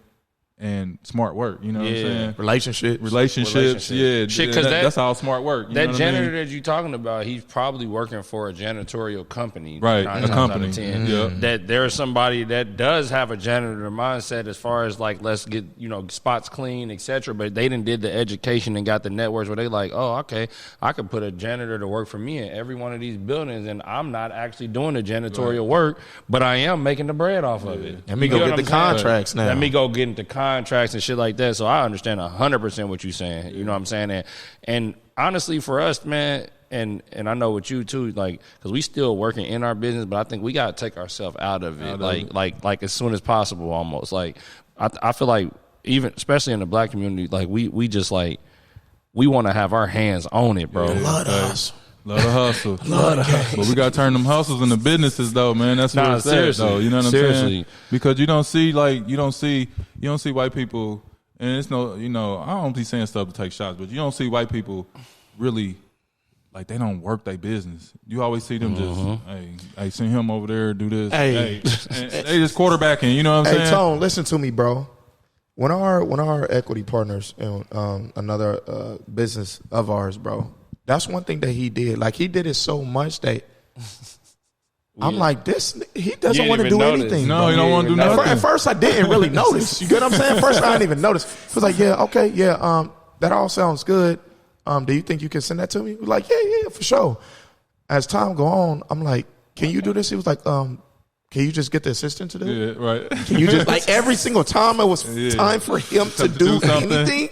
A: and smart work, you know what I'm saying? Relationships, yeah.
B: Because
A: that's how smart work.
B: That janitor that you're talking about, he's probably working for a janitorial company.
A: Right,
B: a company. 10. Yeah. That there's somebody that does have a janitor mindset as far as, like, let's get, spots clean, etc. But they did the education and got the networks where they like, oh, okay, I could put a janitor to work for me in every one of these buildings, and I'm not actually doing the janitorial work, but I am making the bread off of it.
C: Let me go get the contracts now.
B: Let me go get into contracts and shit like that. So I understand 100% what you're saying. You know what I'm saying? And honestly, for us, man, and I know with you too, like, because we still working in our business, but I think we got to take ourselves out of it, like as soon as possible, almost. Like, I feel like, even especially in the black community, like we just like, we want to have our hands on it, bro.
C: Love us.
A: Love the hustle. But we got to turn them hustles into businesses, though, man. That's what it's at, though. You know what I'm saying? Because you don't see white people, and it's no, I don't be saying stuff to take shots, but you don't see white people really, like, they don't work their business. You always see them just, hey, send him over there, do this. Hey. And they just quarterbacking, you know what I'm saying?
C: Hey, Tone, listen to me, bro. When our equity partners in another business of ours, bro, that's one thing that he did. Like, he did it so much that I'm like, he doesn't want to do anything.
A: No, he don't want to do nothing.
C: At first, I didn't really notice. You get what I'm saying? First, I didn't even notice. I was like, that all sounds good. Do you think you can send that to me? He was like, yeah, for sure. As time go on, I'm like, can you do this? He was like, can you just get the assistant to do it?
A: Yeah, right.
C: Can you just, like, every single time it was time for him to do anything,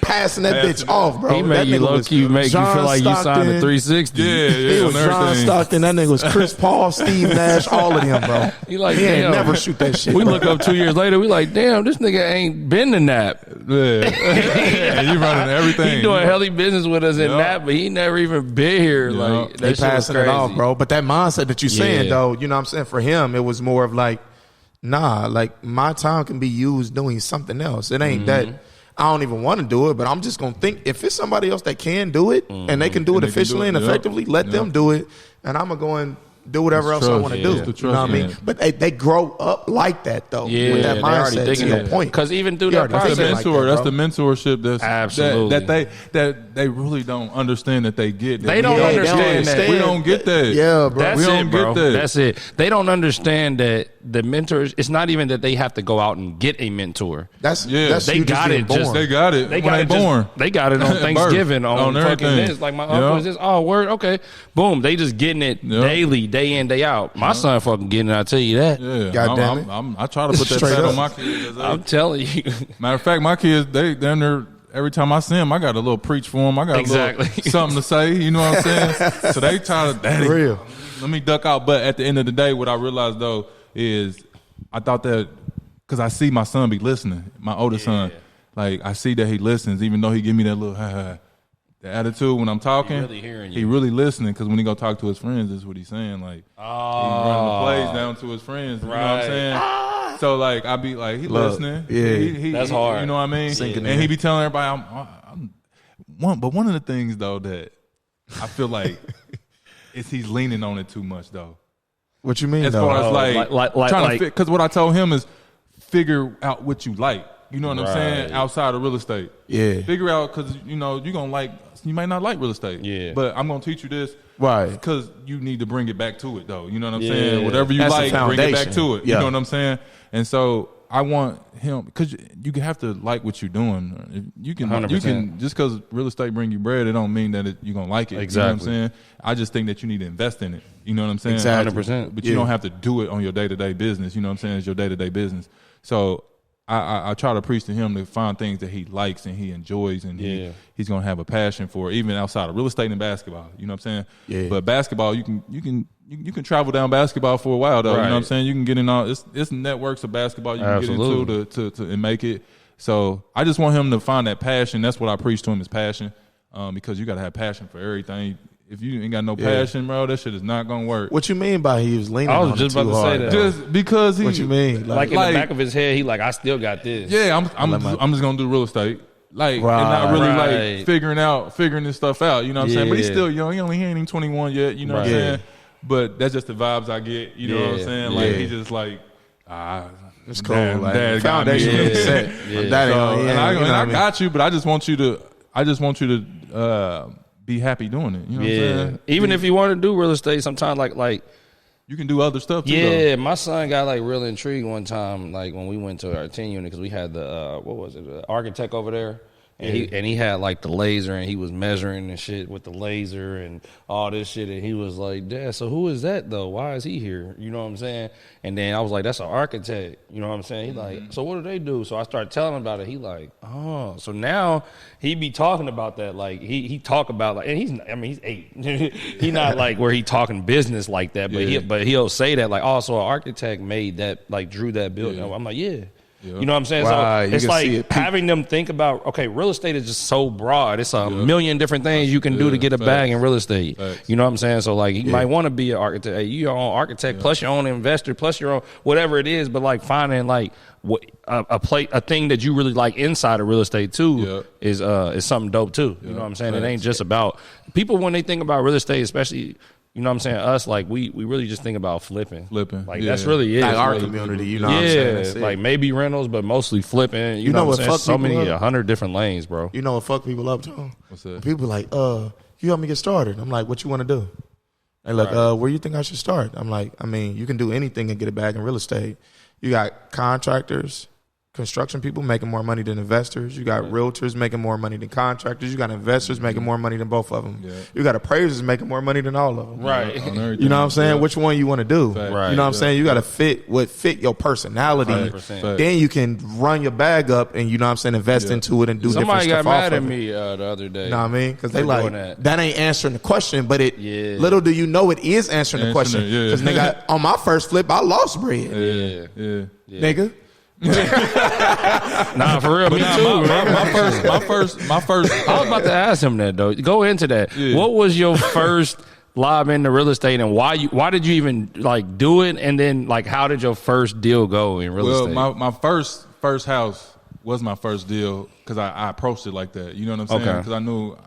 C: passing that bitch off, bro.
B: He made you low-key make you feel like you signed a 360.
A: Yeah.
C: He was John Stockton. That nigga was Chris Paul, Steve Nash, all of them, bro. He ain't never shoot that shit.
B: We look up 2 years later, we like, damn, this nigga ain't been to Nap.
A: Yeah. And you running everything.
B: He doing healthy business with us in Nap, but he never even been here. Like,
C: they passing it off, bro. But that mindset that you saying, though, you know what I'm saying, for him, it was more of like, nah, like, my time can be used doing something else. It ain't that I don't even want to do it, but I'm just going to think, if it's somebody else that can do it and they can do it efficiently and effectively, let them do it. And I'm going to go and do whatever else I want to do. You know what I mean? But they grow up like that, though.
B: Yeah,
C: with that mindset, to your point.
B: Because even through that process,
A: that's the mentorship
B: absolutely
A: that they really don't understand that they get.
B: They don't understand that.
A: We don't get that.
C: Yeah, bro.
B: That's
A: we don't
B: it, bro.
A: Get that.
B: That's it. They don't understand that the mentors, it's not even that they have to go out and get a mentor.
C: That's
B: they got it.
A: They got it.
B: They got it born. They got it on Thanksgiving on fucking this. Like my uncle is this. Oh, word. Okay, boom. They just getting it daily, day in, day out. My son fucking getting it. I tell you that.
A: Yeah,
C: God damn it.
A: I try to put that pat on my kids.
B: I'm telling you.
A: Matter of fact, my kids, they're every time I see them, I got a little preach for them. I got a little something to say. You know what I'm saying? So they try to, Daddy, let me duck out. But at the end of the day, what I realized though is I thought that because I see my son be listening, my oldest son, like I see that he listens, even though he give me that little the attitude when I'm talking.
B: He really hearing you.
A: He really listening because when he go talk to his friends, that's what he's saying. Like he running the plays down to his friends. You know what I'm saying? So like I be like he listening.
C: Yeah,
B: that's hard.
A: You know what I mean? And he be telling everybody but one of the things though that I feel like is he's leaning on it too much though.
C: What you mean?
A: As far as like trying to because what I told him is figure out what you like. You know what I'm saying? Outside of real estate. Yeah. Figure out because you know you're gonna you might not like real estate. Yeah. But I'm gonna teach you this. Right. Because you need to bring it back to it though. You know what I'm saying? Whatever you like, bring it back to it. You know what I'm saying? And so I want him because you have to like what you're doing. You can 100%. Just because real estate bring you bread, it don't mean that you're gonna like it. Exactly. You know what I'm saying? I just think that you need to invest in it. You know what I'm saying?
B: Exactly. 100%.
A: But you don't have to do it on your day-to-day business. You know what I'm saying? It's your day-to-day business. So I try to preach to him to find things that he likes and he enjoys and he's gonna have a passion for, even outside of real estate and basketball. You know what I'm saying? Yeah. But basketball, you can travel down basketball for a while though. Right. You know what I'm saying? You can get in all it's networks of basketball you can get into to and make it. So I just want him to find that passion. That's what I preach to him is passion, because you got to have passion for everything. If you ain't got no passion, bro, that shit is not gonna work.
C: What you mean by he was leaning? I was
B: just about to say that.
A: Just because he.
C: What you mean?
B: Like in the back of his head, he like, I still got this.
A: Yeah, I'm just gonna do real estate. Like, and not really like figuring this stuff out. You know what I'm saying? But he's still young. He ain't even 21 yet. You know what I'm saying? But that's just the vibes I get. You know what I'm saying? Like he just like,
C: it's cool. Dad foundation set.
A: I got you, but I just want you to be happy doing it. You know what I'm saying?
B: Even if you want to do real estate, sometimes like
A: you can do other stuff too.
B: Yeah,
A: though.
B: My son got like real intrigued one time, like when we went to our 10 unit because we had the architect over there. And he had like the laser and he was measuring and shit with the laser and all this shit and he was like, Dad, so who is that though? Why is he here? You know what I'm saying? And then I was like, that's an architect. You know what I'm saying? He like, so what do they do? So I started telling him about it. He like, oh, so now he be talking about that. Like he talk about like, and he's 8. He not like where he talking business like that, but he'll say that like, oh, so an architect made that, like drew that building. I'm like, yeah. You know what I'm saying?
C: Wow,
B: so it's like having them think about, okay, real estate is just so broad. It's a million different things you can do to get a bag in real estate. You know what I'm saying? So like you might want to be an architect. Hey, you your own architect plus your own investor plus your own whatever it is. But like finding like a thing that you really like inside of real estate too is something dope too. You know what I'm saying? It ain't just about people when they think about real estate, especially. You know what I'm saying? Us, like, we really just think about flipping.
A: Like,
B: that's really it.
C: Like our community, you know what I'm saying?
B: Like, maybe rentals, but mostly flipping. You know what I'm saying? So many, 100 different lanes, bro.
C: You know what fuck people up, Tom?
A: What's that?
C: People like, you help me get started. I'm like, what you want to do? They like, where you think I should start? I'm like, I mean, you can do anything and get a bag in real estate. You got contractors, construction people making more money than investors. You got realtors making more money than contractors. You got investors making more money than both of them. You got appraisers making more money than all of them.
B: Right.
C: You know what I'm saying? Which one you want to do? Right. You know what I'm saying? You got to fit your personality. 100%. Then you can run your bag up and, you know what I'm saying, invest into it and do different stuff.
B: Somebody got mad at me the other day.
C: You know what I mean? Because they like, that ain't answering the question, but little do you know it is answering the question. Because nigga, on my first flip, I lost bread. Nigga.
B: Nah, for real, me too.
A: My first.
B: I was about to ask him that though. Go into that. What was your first lob into real estate, and why did you even like do it? And then like, how did your first deal go in real estate?
A: Well, my first house was my first deal because I approached it like that. You know what I'm saying? Because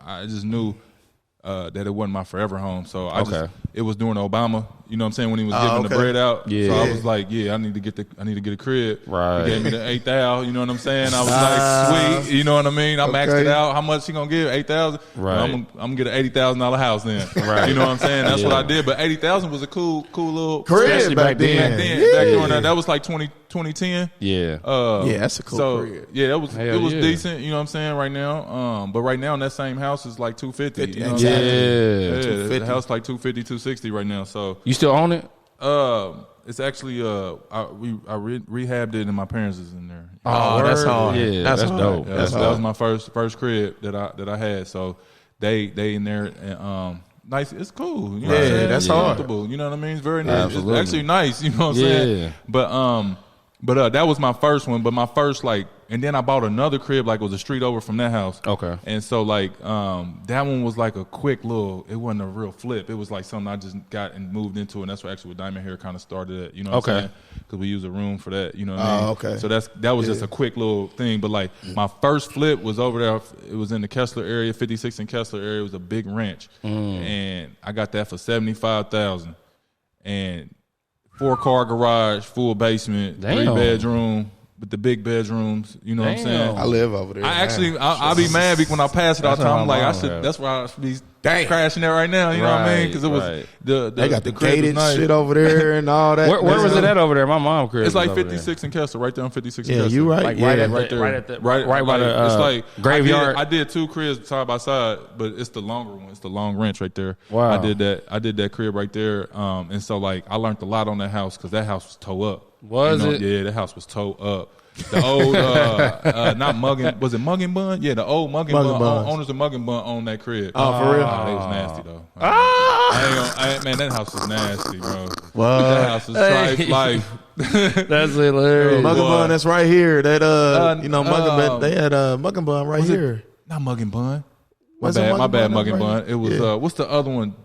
A: I just knew that it wasn't my forever home. So it was during the Obama You know what I'm saying? When he was giving the bread out.
B: Yeah.
A: So I was like, I need to get a crib.
B: Right.
A: He gave me the 8,000. You know what I'm saying? I was like, sweet. You know what I mean? I maxed it out. How much he gonna give? 8,000.
B: Right.
A: I'm gonna get an $80,000 house then.
B: Right.
A: You know what I'm saying? That's what I did. But 80,000 was a cool little
C: crib back then.
A: Back during that was like 2010.
B: Yeah.
C: That's a cool crib.
A: Yeah, it was decent. You know what I'm saying? Right now, but right now in that same house is like 250. You know what I'm saying? The house like 250, 260 right now. So
B: you still own it?
A: It's actually I rehabbed it and my parents is in there.
C: Oh, that's hard.
B: Yeah, that's dope.
A: Yeah, that was my first crib that I had. So they in there and nice. It's cool. You know what I'm saying?
C: That's
A: it's
C: hard.
A: Comfortable. You know what I mean? It's very nice.
B: Absolutely.
A: It's actually nice. You know what I'm saying? But that was my first one. But my first and then I bought another crib it was a street over from that house.
B: Okay.
A: And so that one was like a quick little. It wasn't a real flip. It was like something I just got and moved into, and that's where actually Diamond Hair kind of started at. You know what I'm saying? Because we use a room for that. You know what I mean?
C: Okay.
A: So that was just a quick little thing. But my first flip was over there. It was in the Kessler area, 56 in Kessler area. It was a big ranch, and I got that for $75,000, and 4-car garage, full basement, 3 bedroom. With the big bedrooms, you know what I'm saying?
C: I live over there.
A: I'll be mad when I pass it all the time. I'm like, that's why I should be crashing there right now. You know what I mean? Because it was
C: they got the gated
A: nice.
C: shit over there and all that.
B: Where was it at over there? My mom crib.
A: It's like 56 in Kessler, right there on 56 in
C: Kessler.
A: You
C: right.
A: Like
C: right
A: there.
B: Right by the
A: it's like
B: graveyard.
A: I did 2 cribs side by side, but it's the longer one. It's the long ranch right there.
B: Wow.
A: I did that crib right there. And so I learned a lot on that house because that house was toe up.
B: Was it?
A: Yeah, that house was toe up. The old, not Mugin, was it Mugin Bun? Yeah, the old Mugin Bun owners of Mugin Bun owned that crib.
C: Oh, for real?
A: Oh, they was nasty though. Man, that house was nasty, bro.
C: What?
A: That house was tripe life.
B: That's hilarious.
C: Mugin Bun, that's right here. That Mugin Bun, they had Mugin Bun right here.
A: Not Mugin Bun. My
C: Wasn't
A: bad,
C: Mugin
A: Mugin
C: Bun
A: Bun. It was what's the other one?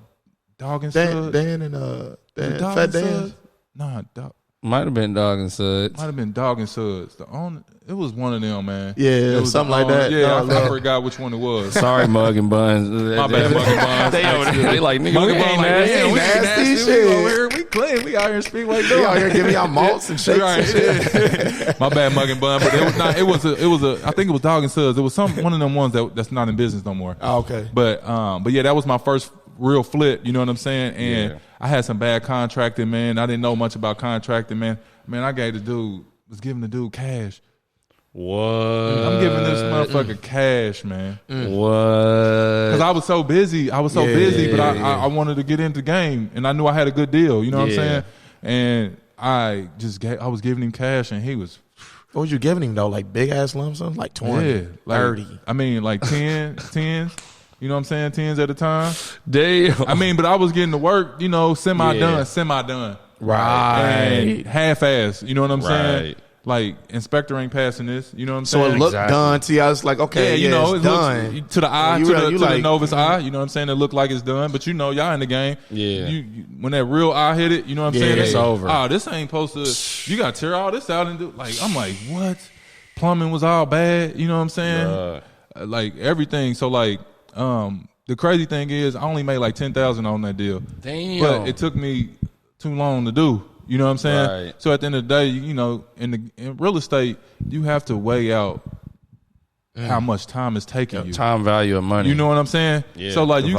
A: Dog and Suds.
C: Dan and
A: Fat
C: Dan.
A: Nah, Dog.
B: Might have been Dog and Suds.
A: Might have been Dog and Suds. It was one of them, man.
C: Yeah,
A: it was
C: something like that.
A: Yeah, I forgot which one it was.
B: Sorry, Mugin Buns.
A: My bad, Mugin Buns.
B: They like, nigga,
A: Mugin
B: we ain't nasty.
A: We
C: nasty
A: shit.
C: shit.
A: We over here. We clean. We out here Speedway doing.
C: We out here giving y'all malts and shakes and shit.
A: My bad, Mugin Bun. But it was not. It was a. I think it was Dog and Suds. It was one of them ones that's not in business no more.
C: Oh, okay.
A: But yeah, that was my first real flip. You know what I'm saying? And I had some bad contracting, man. I didn't know much about contracting, man. Man, I was giving the dude cash.
B: What?
A: I'm giving this motherfucker cash, man.
B: What?
A: Because I was so busy. But I wanted to get into the game, and I knew I had a good deal. You know what I'm saying? And I was giving him cash, and he was.
C: What was you giving him though? Like big ass lump sums, like 20, 30.
A: I mean, like 10s. You know what I'm saying? 10s at a time.
B: Damn.
A: I mean, but I was getting to work. You know, semi done.
C: Right.
A: And half-ass. You know what I'm saying? Like, inspector ain't passing this. You know what I'm saying?
C: So it looked done to you. I was like, okay,
A: you know,
C: it's
A: it
C: done.
A: Looks, to the eye, to the novice eye, you know what I'm saying? It looked like it's done. But you know, y'all in the game.
B: Yeah.
A: You, when that real eye hit it, you know what I'm saying?
B: It's over.
A: Oh, this ain't supposed to, you got to tear all this out and do, like, I'm like, what? Plumbing was all bad. You know what I'm saying? Like, everything. So, like, the crazy thing is, I only made like $10,000 on that deal.
B: Damn.
A: But it took me too long to do. You know what I'm saying?
B: Right.
A: So at the end of the day, you know, in real estate, you have to weigh out how much time it's taking you.
B: Time value of money.
A: You know what I'm saying?
B: Yeah.
A: So like you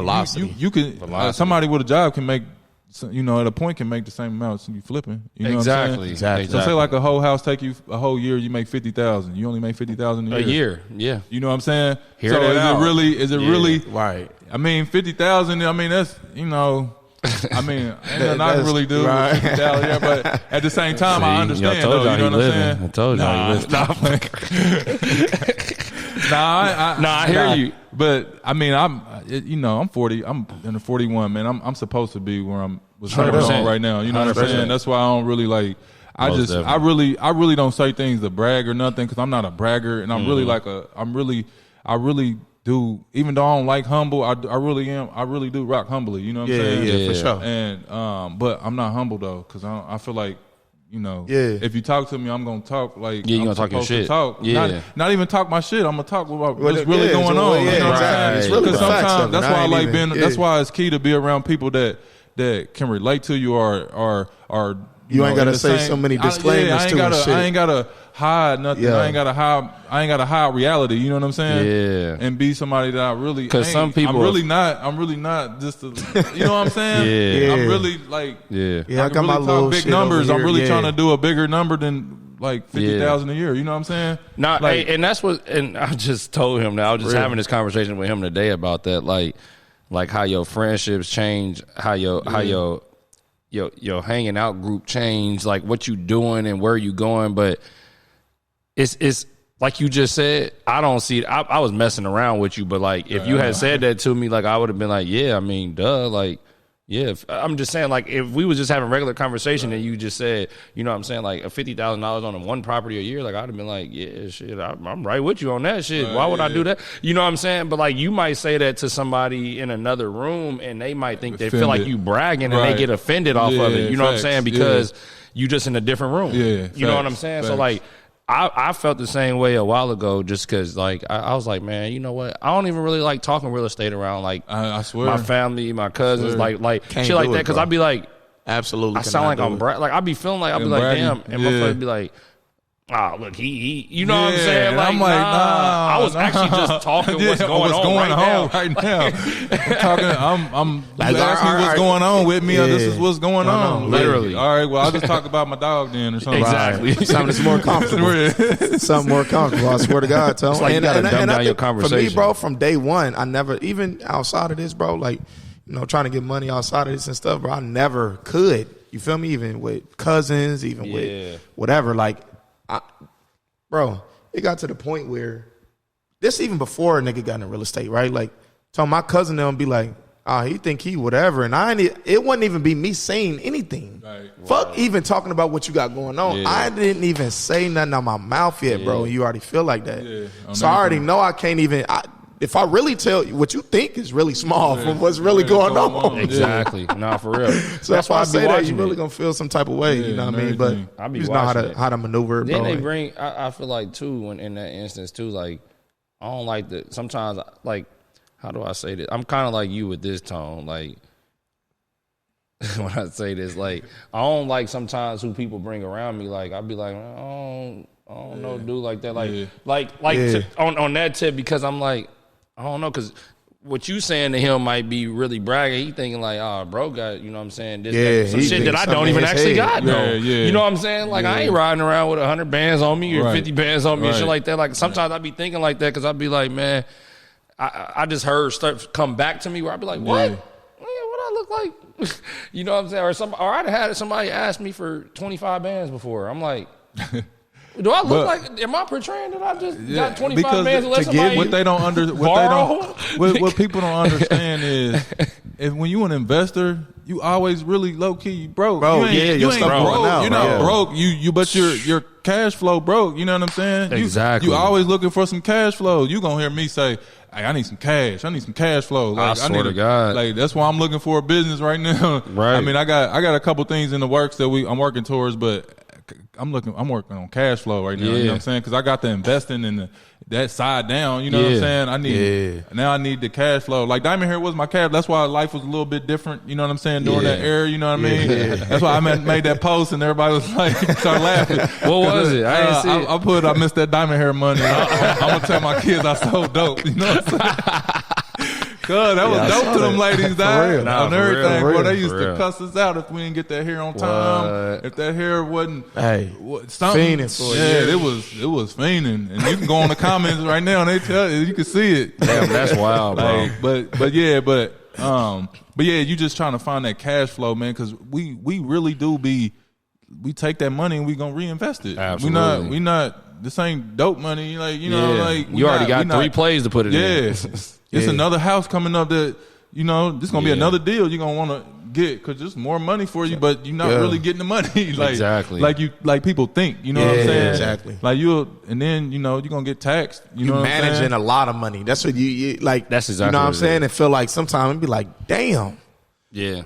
B: can
A: somebody with a job can make, you know, at a point can make the same amount as you flipping. You know what I'm saying?
C: Exactly.
A: So say like a whole house take you a whole year, you make $50,000. You only make $50,000 a year.
B: Yeah.
A: You know what I'm saying?
B: Hear
A: so
B: that
A: is
B: out.
A: it really? Is it really?
C: Right.
A: I mean, $50,000. I mean, that's, you know. I mean, ain't nothing I can really do.
C: Right.
A: Yeah, but at the same time, I understand. Though, you know what I'm saying?
B: I told y'all
A: I hear you. But I mean, I'm 40. I'm in the 41, man. I'm supposed to be where I'm was 100% right now. You know what I'm saying? That's why I don't really like. I really don't say things to brag or nothing because I'm not a bragger, and I'm really like I really do, even though I don't like humble, I really am. I really do rock humbly. You know what I'm saying?
C: Yeah, for sure.
A: And but I'm not humble though, because I feel like, you know, if you talk to me, I'm gonna talk like
B: you're
A: I'm
B: gonna talk your shit.
A: Talk.
B: Yeah,
A: not even talk my shit. I'm gonna talk about what's really going on.
C: Yeah,
A: you know
C: exactly.
A: Because sometimes that's why I like being. That's why it's key to be around people that that can relate to you or
C: you ain't gotta say so many disclaimers
A: I ain't gotta hide nothing. Yeah. I ain't gotta hide reality. You know what I'm saying?
B: Yeah.
A: And be somebody that I really.
B: Because some people,
A: I'm really not just. You know what I'm saying?
B: Yeah.
A: I'm really like.
B: Yeah.
C: I got my little
A: big
C: shit
A: numbers.
C: over here.
A: I'm really trying to do a bigger number than like 50,000 a year. You know what I'm saying?
B: Nah, like, and that's what. And I just told him that I was just having this conversation with him today about that. Like how your friendships change, how your hanging out group change, like what you doing and where you going. But it's like you just said, I don't see it. I was messing around with you, but like if you had said that to me, like I would have been like, yeah, I mean, duh, like, yeah. I'm just saying, like, if we was just having regular conversation and you just said, you know what I'm saying, like a $50,000 on a one property a year, like I'd have been like, yeah, shit, I'm right with you on that shit. Why would I do that? You know what I'm saying? But like you might say that to somebody in another room and they might think they feel like you bragging and they get offended off of it. You know what I'm saying? Because you just in a different room.
A: Yeah,
B: you know what I'm saying? So like, I felt the same way a while ago just because, like, I was like, man, you know what? I don't even really like talking real estate around, like,
A: I swear,
B: my family, my cousins, like shit like that. Because I'd be like,
C: absolutely,
B: I sound like I'm like, I'd be feeling like, I'd be like, damn. And my friend be like, look, he you know what I'm saying? Like,
A: I'm like,
B: I was actually just talking what's going on
A: right now. I'm like, you ask me what's going on with me, or this is what's going on.
B: Literally.
A: All right, well, I'll just talk about my dog then or something.
B: Exactly.
C: Something that's more comfortable. Something more comfortable, I swear to God, Tone.
B: It's like you gotta dumb down your conversation.
C: For me, bro, from day one, I never, even outside of this, bro, like, you know, trying to get money outside of this and stuff, bro, I never could. You feel me? Even with cousins, even with whatever, like, bro, it got to the point where this even before a nigga got into real estate, right? Like, so my cousin them be like, he think he whatever, and it wouldn't even be me saying anything. Right. Fuck even talking about what you got going on. Yeah. I didn't even say nothing out my mouth yet, bro. And you already feel like that. Yeah. So I already know I can't even. If I really tell you what you think is really small from what's really going on.
B: Exactly. Nah, for real.
C: So that's why I say that you really gonna feel some type of way. You know what I mean? But you just know how to maneuver.
B: Then
C: bro.
B: they bring. I feel like too in that instance too. Like I don't like that. Sometimes like how do I say this? I'm kind of like you with this Tone. Like when I say this, like I don't like sometimes who people bring around me. Like I'd be like, I don't know, dude, like that. Like on that tip because I'm like. I don't know, because what you saying to him might be really bragging. He thinking like, bro got, you know what I'm saying, this, some shit that I don't even actually got, though. You know what I'm saying? Like, I ain't riding around with 100 bands on me or 50 bands on me and shit like that. Like, sometimes I be thinking like that because I be like, man, I just heard stuff come back to me where I be like, what? What I look like? You know what I'm saying? Or I'd had somebody ask me for 25 bands before. I'm like... Do I look like? Am I portraying that I just got 25 bands unless somebody
A: what they don't what people don't understand is if when you an investor, you always really low key broke.
C: Bro,
A: you ain't broke.
C: Now,
A: you're not broke. But your cash flow broke. You know what I'm saying?
B: Exactly.
A: You always looking for some cash flow. You gonna hear me say, hey, I need some cash. I need some cash flow. Like,
B: I swear to God.
A: Like that's why I'm looking for a business right now.
B: Right.
A: I mean, I got a couple things in the works that I'm working towards, but. I'm working on cash flow right now. You know what I'm saying? Because I got the investing in that side down. You know what I'm saying? I need the cash flow. Like Diamond Hair was my cash. That's why life was a little bit different. You know what I'm saying? During that era. You know what I mean? That's why I made that post and everybody was like, start laughing.
B: What was it? I didn't see it.
A: I missed that Diamond Hair money. I'm gonna tell my kids I sold dope. You know what I'm saying? Cause that was dope to them ladies, dog. On everything, boy. They used to cuss us out if we didn't get that hair on time. If that hair wasn't, something.
C: Fiending for
A: it was fiending. And you can go on the comments right now and they tell you can see it.
B: Damn, that's wild, bro.
A: But you just trying to find that cash flow, man. Cause we really do we take that money and we gonna reinvest it.
B: Absolutely.
A: We not. This ain't dope money. Like you know, like
B: you already got 3 plays to put it in.
A: It's another house coming up that, you know, this is going to be another deal you're going to want to get because there's more money for you, but you're not really getting the money. Like people think, you know what I'm saying?
C: Exactly.
A: Like and then, you know, you're going to get taxed. You know
C: managing a lot of money. That's what you like.
B: That's exactly
C: you know what I'm saying? And feel like sometimes it'd be like, damn.
B: Yeah.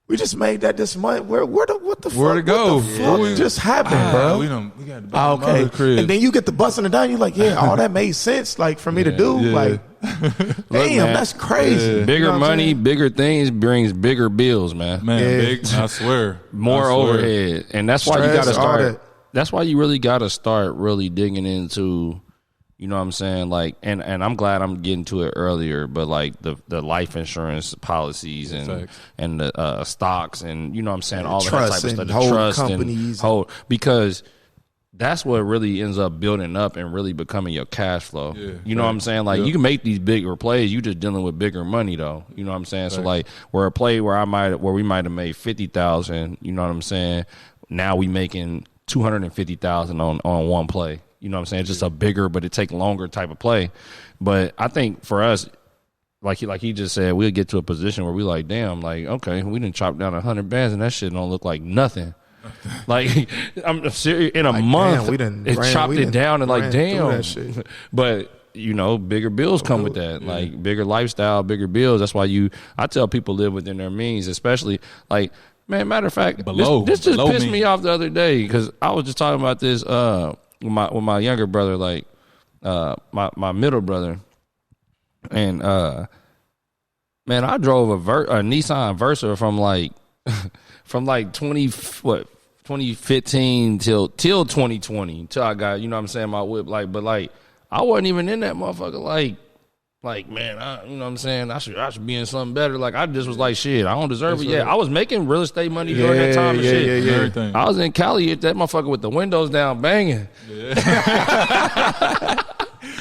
C: We just made that this month. What the fuck?
A: Where to go?
C: What the fuck just happened, bro?
A: We got to buy crib.
C: And then you get the bus in the down. You're like, all that made sense, like for me to do. Like, Damn, man, that's crazy.
B: Yeah. Bigger money, bigger things brings bigger bills, man.
A: Big, I swear.
B: More overhead. And that's why you got to start. That's why you really got to start really digging into, you know what I'm saying? Like, and I'm glad I'm getting to it earlier, but like the life insurance policies and the stocks and, you know what I'm saying? All that type of stuff. The trust companies. Because that's what really ends up building up and really becoming your cash flow. Yeah, you know what I'm saying? Like, you can make these bigger plays. You just dealing with bigger money, though. You know what I'm saying? Right. So, like, where a play where we might have made $50,000, you know what I'm saying? Now we making $250,000 on one play. You know what I'm saying? It's just a bigger, but it take longer type of play. But I think for us, like he just said, we'll get to a position where we like, damn, like, okay, we didn't chop down 100 bands and that shit don't look like nothing. Like, I'm serious. In a month, it chopped it down and like, damn. But you know, bigger bills come with that. Yeah. Like bigger lifestyle, bigger bills. That's why I tell people live within their means, especially like, man. Matter of fact, this just pissed me off the other day because I was just talking about this with my younger brother, like my middle brother, and man, I drove a Nissan Versa from like 2015 till 2020 till I got, you know what I'm saying, my whip. Like, but like I wasn't even in that motherfucker. Like man, you know what I'm saying, I should be in something better. Like I just was like, shit, I don't deserve it. Right. Yeah, I was making real estate money during that time and shit. Yeah. Everything. I was in Cali at that motherfucker with the windows down banging. Yeah.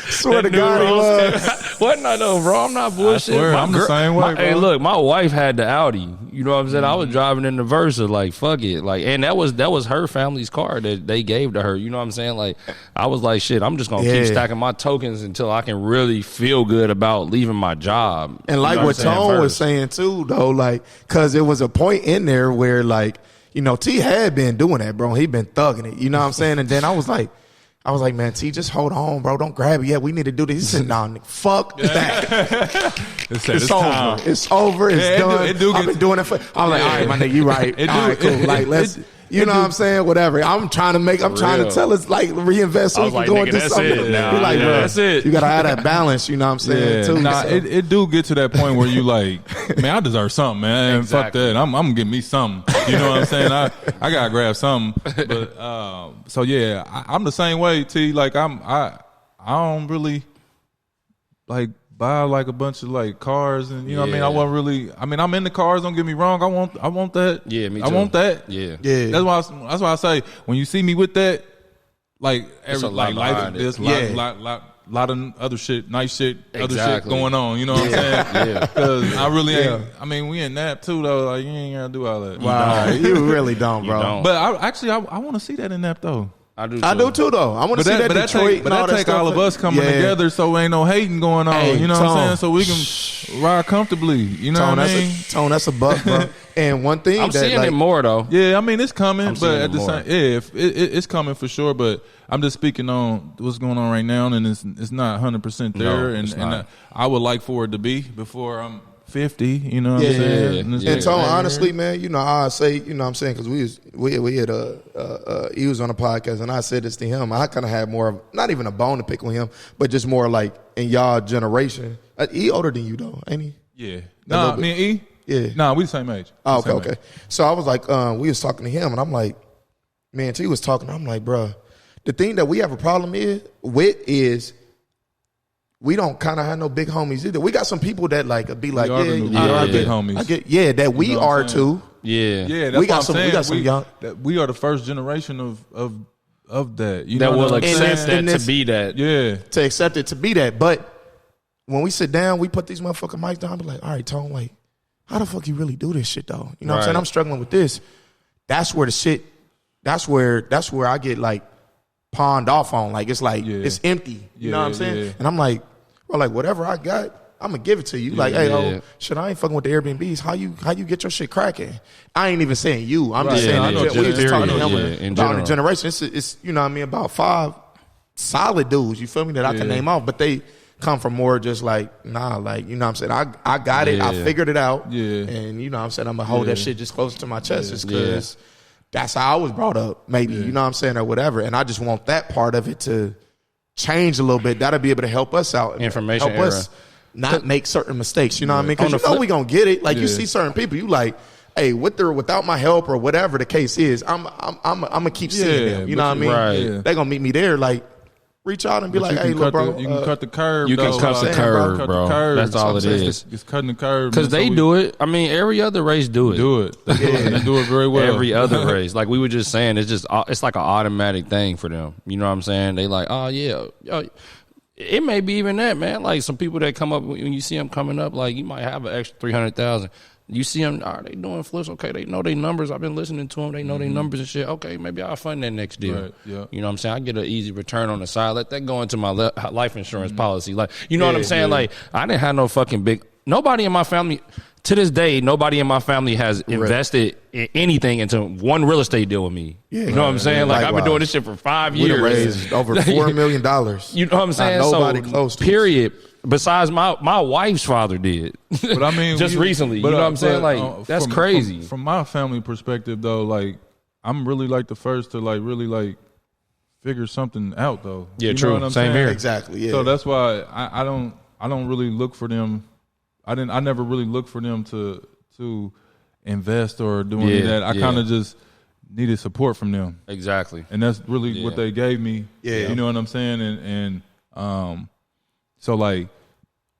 C: Swear to God, he was.
B: Wasn't I though, bro? I'm not bullshit.
A: I'm the same way, bro.
B: Hey, look, my wife had the Audi. You know what I'm saying? I was driving in the Versa, like fuck it, like, and that was her family's car that they gave to her. You know what I'm saying? Like, I was like, shit, I'm just gonna keep stacking my tokens until I can really feel good about leaving my job.
C: And like what Tone was saying too, though, like, cause it was a point in there where like, you know, T had been doing that, bro. He been thugging it. You know what I'm saying? And then I was like, man, T, just hold on, bro. Don't grab it yet. We need to do this. He said, nah, nigga, fuck that. It's over. It's over. It's done. I've been doing it for. I'm like, all right, my nigga, you right. All right, cool. Like, let's. You know what I'm saying? Whatever. I'm trying to tell us, like, reinvest so we can go into something. You're like, bro, that's it. You got to have that balance, you know what I'm saying? Too,
A: nah, so. It do get to that point where you like, man, I deserve something, man. Exactly. Fuck that. I'm going to get me something. You know what I'm saying? I got to grab something. But, so yeah, I'm the same way, T. Like, I don't really, like, buy like a bunch of like cars and you know what I mean? I wasn't really. I mean, I'm into cars. Don't get me wrong. I want that.
B: Yeah, me too.
A: I want that.
B: Yeah.
A: That's why I say when you see me with that, like like there's a lot of other shit, nice shit, other shit going on. You know what I'm saying? Yeah. Because I really ain't. I mean, we in Nap too though. Like you ain't gotta do all that.
C: Wow, you really don't, bro.
A: Don't. But I want to see that in Nap though.
C: I do too, though. I want to see that Detroit.
A: But that take all of us coming together, so ain't no hating going on. Hey, you know what I'm saying? So we can ride comfortably. You know what I mean?
C: Tone, that's a buck, bro. And one thing
B: I'm seeing it more though.
A: Yeah, I mean it's coming, but at the same, it's coming for sure. But I'm just speaking on what's going on right now, and it's not 100% there.
B: No,
A: and I would like for it to be before I'm 50, you know what I'm saying?
C: And Tone, honestly, man, you know, I say, you know what I'm saying, because we had he was on a podcast, and I said this to him. I kind of had more of, not even a bone to pick with him, but just more like in y'all generation. He older than you, though, ain't he?
A: Yeah. Nah, me and E?
C: Yeah.
A: Nah, we the same age.
C: Oh, okay. So I was like, we was talking to him, and I'm like, man, T was talking, I'm like, bro, the thing that we have a problem with is we don't kind of have no big homies either. We got some people that like be like,
A: we are big homies.
C: That we are too.
A: Yeah. That's
C: we got some young.
A: We are the first generation of that. You
B: that
A: know
B: will accept that to be that.
A: Yeah,
C: to accept it to be that. But when we sit down, we put these motherfucking mics down. Be like, all right, Tone, like, how the fuck you really do this shit though? You know what I'm saying? I'm struggling with this. That's where the shit. That's where I get like pawned off on. Like it's like it's empty. You know what I'm saying? And I'm like. Well, like whatever I got, I'm gonna give it to you. Like, hey, shit, I ain't fucking with the Airbnbs. How you get your shit cracking? I ain't even saying you. I'm just saying we were just talking to him about the generation. It's you know what I mean, about 5 solid dudes. You feel me that I can name off, but they come from more just like like you know what I'm saying. I got it. I figured it out. Yeah, and you know what I'm saying. I'm gonna hold that shit just close to my chest, just because that's how I was brought up. Maybe you know what I'm saying or whatever. And I just want that part of it to change a little bit. That'll be able to help us out.
B: Information
C: help us not make certain mistakes. You know what I mean? Because you know we gonna get it. Like you see certain people, you like, hey, without my help or whatever the case is, I'm gonna keep seeing them. You know what I mean?
B: Right.
C: They gonna meet me there. Like, reach out and be like, hey, look, bro.
A: You can cut the curve.
B: You can cut the curve, bro. That's all it is.
A: It's cutting the curve.
B: Because they do it. I mean, every other race do it.
A: They do it very well.
B: Every other race. Like we were just saying, it's like an automatic thing for them. You know what I'm saying? They like, oh, yeah. It may be even that, man. Like some people that come up, when you see them coming up, like you might have an extra 300,000. You see them, are they doing flips? Okay, they know their numbers. I've been listening to them. They know their numbers and shit. Okay, maybe I'll fund that next deal.
A: Right, yeah.
B: You know what I'm saying? I get an easy return on the side. Let that go into my life insurance policy. Like, you know what I'm saying? Like, I didn't have no fucking nobody in my family, to this day, nobody in my family has invested in anything into one real estate deal with me. Yeah, you know what I'm saying? Like, I've been doing this shit for 5 years.
C: We raised over $4 million.
B: You know what I'm saying?
C: Nobody close to
B: period. Besides my wife's father did.
A: But I mean,
B: just recently. You know what I'm saying? Like, that's crazy.
A: From my family perspective, though, like, I'm really like the first to like really like figure something out, though.
B: Yeah,
A: you
B: true.
A: Know what I'm
B: Same
A: saying?
B: here.
C: Exactly. Yeah.
A: So that's why I don't really look for them. I never really look for them to invest or do any of that. I kind of just needed support from them.
B: Exactly.
A: And that's really what they gave me. Yeah. You know what I'm saying? And so like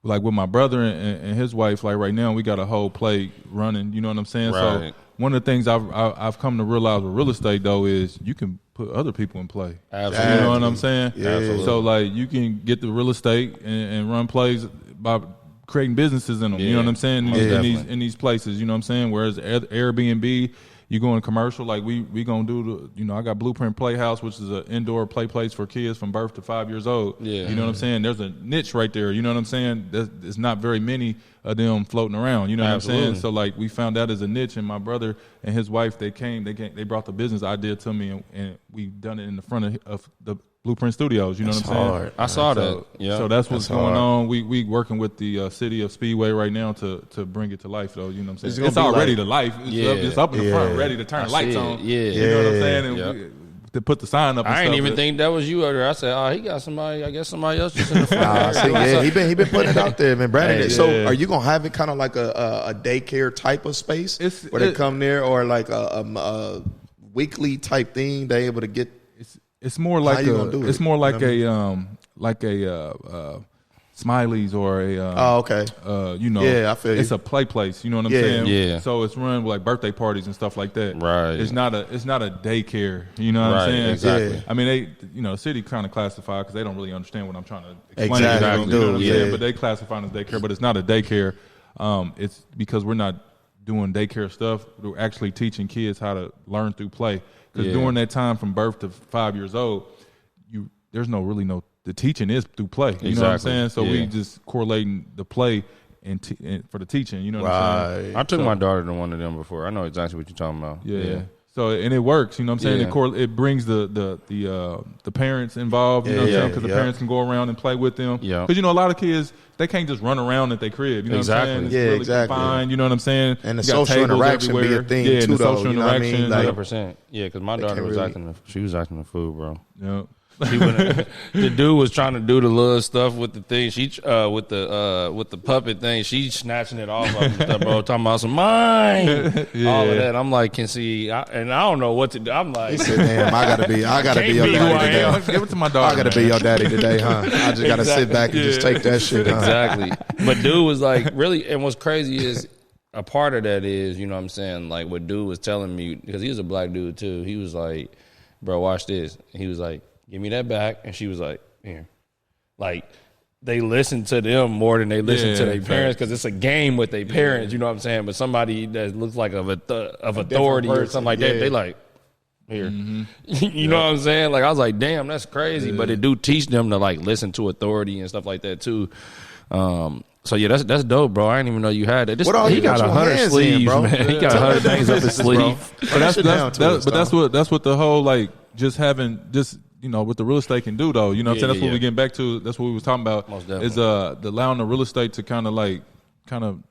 A: with my brother and his wife, like right now we got a whole plate running. You know what I'm saying?
B: Right.
A: So one of the things I've come to realize with real estate though is you can put other people in play.
B: Absolutely.
A: You know what I'm saying?
C: Yeah. Absolutely.
A: So like you can get the real estate and run plays by creating businesses in them. You know what I'm saying? In these places. You know what I'm saying? Whereas Airbnb, you go in commercial, like we gonna do I got Blueprint Playhouse, which is an indoor play place for kids from birth to 5 years old. Yeah. You know what I'm saying? There's a niche right there. You know what I'm saying? There's not very many of them floating around. You know what I'm saying? So like we found that as a niche, and my brother and his wife, they brought the business idea to me, and we done it in the front of the Blueprint Studios. You know what I'm saying?
B: Hard. I saw that. Yeah.
A: So that's what's going on. We working with the city of Speedway right now to bring it to life, though. You know what I'm saying? It's already to life. It's up in the front, ready to turn lights on.
B: Yeah.
A: You know what I'm saying? And to put the sign up. And
B: I
A: ain't
B: even think that was you out there. I said, he got somebody. I guess somebody else just in the front.
C: He been putting it out there, man. Brandon. So are you gonna have it kind of like a daycare type of space where they come there, or like a weekly type thing? They able to get.
A: It's more like a Smiley's or a
C: okay.
A: I feel you. It's a play place. You know what I'm saying?
B: Yeah.
A: So it's run with like birthday parties and stuff like that.
B: Right.
A: It's not a daycare. You know what I'm saying?
B: Exactly.
A: I mean, the city kind of classify because they don't really understand what I'm trying to explain.
C: Exactly.
A: You know what I'm saying? But they classify it as daycare, but it's not a daycare. It's because we're not doing daycare stuff. We're actually teaching kids how to learn through play. Because during that time from birth to 5 years old, there's the teaching is through play. You know what I'm saying? So we just correlating the play and for the teaching. You know what I'm saying?
B: I took my daughter to one of them before. I know exactly what you're talking about.
A: Yeah. So and it works. You know what I'm saying? It brings the parents involved. You know what I'm saying? Because the parents can go around and play with them.
B: Yeah.
A: Because a lot of kids, they can't just run around at their crib. You know what I'm saying? It's really confined. You know what I'm saying?
C: And the social interaction be a thing too,
A: the social interaction.
B: 100%. Yeah, because my daughter was acting a fool, bro.
A: Yeah.
B: The dude was trying to do the little stuff with the thing. She with the puppet thing. She snatching it off of him, stuff, bro. Talking about some mine, all of that. I'm like, and I don't know what to do. I'm like,
C: he said, damn, I gotta be your daddy today.
A: Give it to my daughter.
C: I gotta be your daddy today, huh? I just gotta sit back and just take that shit. Huh?
B: Exactly. But dude was like, really, and what's crazy is a part of that is, you know what I'm saying, like what dude was telling me, because he was a black dude too. He was like, bro, watch this. And he was like, give me that back. And she was like, here. Like, they listen to them more than they listen to their parents because it's a game with their parents, you know what I'm saying? But somebody that looks like of authority or something like that, they like, here. Mm-hmm. You know what I'm saying? Like, I was like, damn, that's crazy. But it do teach them to, like, listen to authority and stuff like that, too. So, yeah, that's dope, bro. I didn't even know you had it. He got 100 sleeves, bro. Man. He got 100 things up his sleeve.
A: But that's what the whole, like, just having just – what the real estate can do, though. You know what I'm saying? That's what we're getting back to. That's what we was talking about. Is allowing the real estate to kind of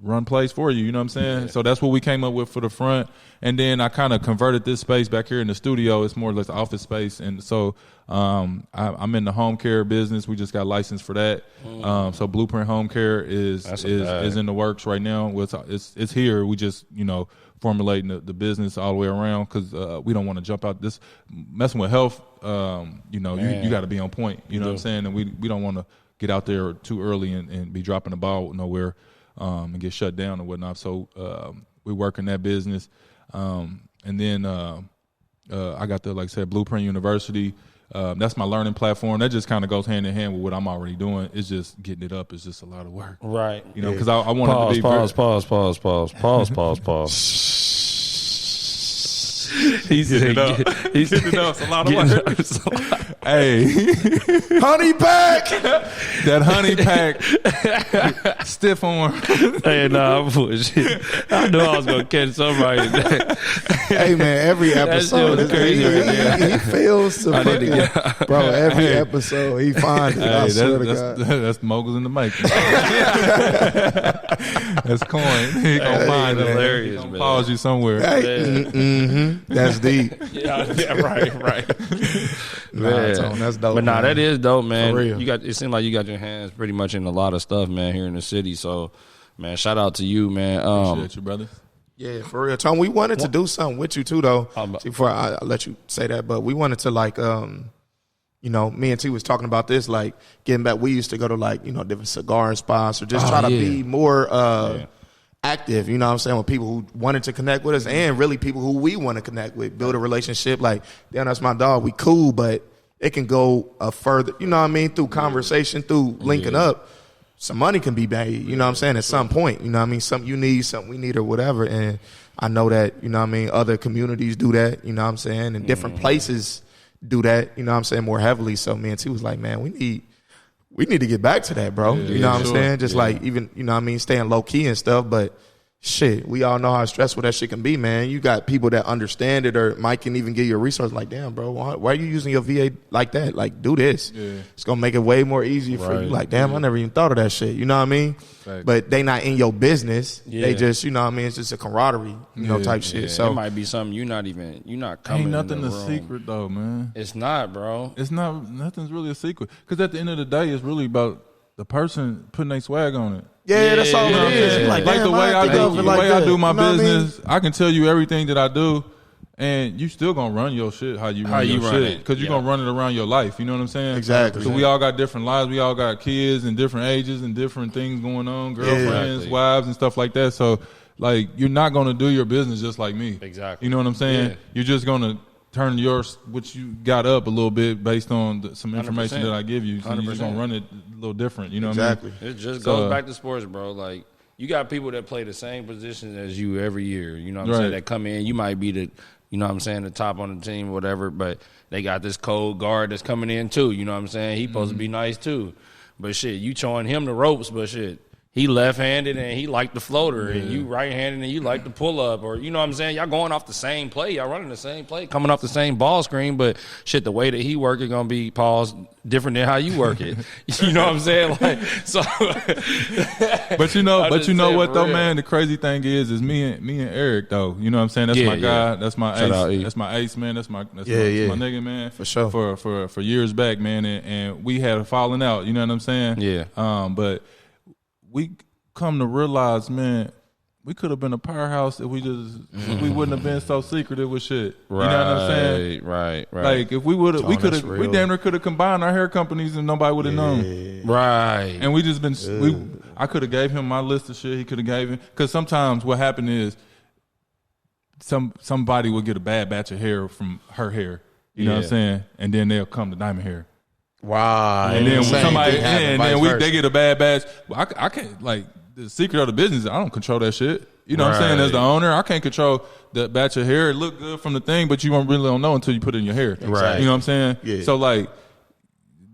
A: run plays for you. You know what I'm saying? Yeah. So that's what we came up with for the front. And then I kind of converted this space back here in the studio. It's more or less office space. And so I'm in the home care business. We just got licensed for that. So Blueprint Home Care is in the works right now. It's here. We just, formulating the business all the way around because we don't want to jump out this messing with health. You got to be on point. You know what I'm saying? And we don't want to get out there too early and be dropping the ball nowhere and get shut down or whatnot. So we work in that business. And then I got like I said, Blueprint University. That's my learning platform. That just kind of goes hand in hand with what I'm already doing. It's just getting it up. It's just a lot of work.
B: Right.
A: Because I want it to be
B: pause.
A: He's getting it up. He's getting it up. It's a lot of work. Hey.
C: Honey pack.
A: That honey pack. Stiff arm.
B: Hey, nah, bullshit. I knew I was going to catch somebody today.
C: Hey, man, every episode is crazy. He fails to fucking, bro, every episode he finds it. I swear to God.
A: That's moguls in the making. That's coin. He going to find it.
B: Hilarious, man.
A: Pause you somewhere.
C: Hey, that's deep.
B: Yeah, right.
C: Man, that's dope.
B: But nah, that is dope, man.
C: For real.
B: It seems like you got your hands pretty much in a lot of stuff, man, here in the city. So, man, shout out to you, man.
A: Appreciate you, brother.
C: Yeah, for real. Tom, we wanted to do something with you too, though. Before I let you say that, but we wanted to me and T was talking about this, like getting back. We used to go to different cigar spots or just try to be more active, you know what I'm saying, with people who wanted to connect with us and really people who we want to connect with, build a relationship. Like, damn, that's my dog. We cool, but it can go further, you know what I mean, through conversation, through linking up. Some money can be made, you know what I'm saying, at some point, you know what I mean, something you need, something we need or whatever. And I know that, you know what I mean, other communities do that, you know what I'm saying, and different places do that, you know what I'm saying, more heavily. So me and T was like, man, we need to get back to that, bro. You know what I'm saying? Just like even, you know what I mean, staying low key and stuff. But shit, we all know how stressful that shit can be, man. You got people that understand it or might can even give you a resource like, damn, bro, why are you using your VA like that? Like, do this. Yeah. It's going to make it way more easier for you. Like, damn, I never even thought of that shit. You know what I mean? Right. But they not in your business. Yeah. They just, you know what I mean? It's just a camaraderie, type shit. So
B: it might be something you're not coming.
A: Ain't nothing a secret though, man.
B: It's not, bro.
A: It's not. Nothing's really a secret. Because at the end of the day, it's really about the person putting their swag on it.
C: Yeah, that's all it is.
A: Like the way I do my business, I can tell you everything that I do, and you still gonna run your shit how you run your shit, because you're gonna run it around your life. You know what I'm saying?
C: Exactly.
A: So we all got different lives. We all got kids and different ages and different things going on, girlfriends, wives, and stuff like that. So like, you're not gonna do your business just like me.
B: Exactly.
A: You know what I'm saying? Yeah. You're just gonna turn what you got up a little bit based on some information 100%. That I give you. So you're just gonna run it a little different. You know what I mean?
B: It just goes back to sports, bro. Like, you got people that play the same position as you every year. You know what I'm saying? That come in. You might be the, you know what I'm saying, the top on the team or whatever, but they got this cold guard that's coming in too. You know what I'm saying? He supposed to be nice too. But shit, you showing him the ropes, but shit, he left-handed and he liked the floater, and you right-handed and you like the pull-up, or you know what I'm saying? Y'all going off the same play. Y'all running the same play, coming off the same ball screen, but shit, the way that he work it gonna be different than how you work it. You know what I'm saying? Like, so.
A: But you know what though, man? The crazy thing is me and Eric though. You know what I'm saying? That's my guy. That's my ace. That's my ace, man. That's my nigga, man.
C: For sure.
A: For years back, man, and we had a falling out. You know what I'm saying?
B: Yeah.
A: But we come to realize, man, we could have been a powerhouse if we wouldn't have been so secretive with shit.
B: Right,
A: you know what I'm saying?
B: Right.
A: Like, if we damn near could have combined our hair companies and nobody would have known.
B: Right.
A: And we just been, I could have gave him my list of shit. He could have gave him, because sometimes what happened is somebody will get a bad batch of hair from her hair. You know what I'm saying? And then they'll come to diamond hair.
C: Wow.
A: And then when they get a bad batch. I can't, like, the secret of the business, I don't control that shit. You know what I'm saying? As the owner, I can't control the batch of hair. It look good from the thing, but you really don't know until you put it in your hair.
C: Right.
A: You know what I'm saying?
C: Yeah.
A: So, like,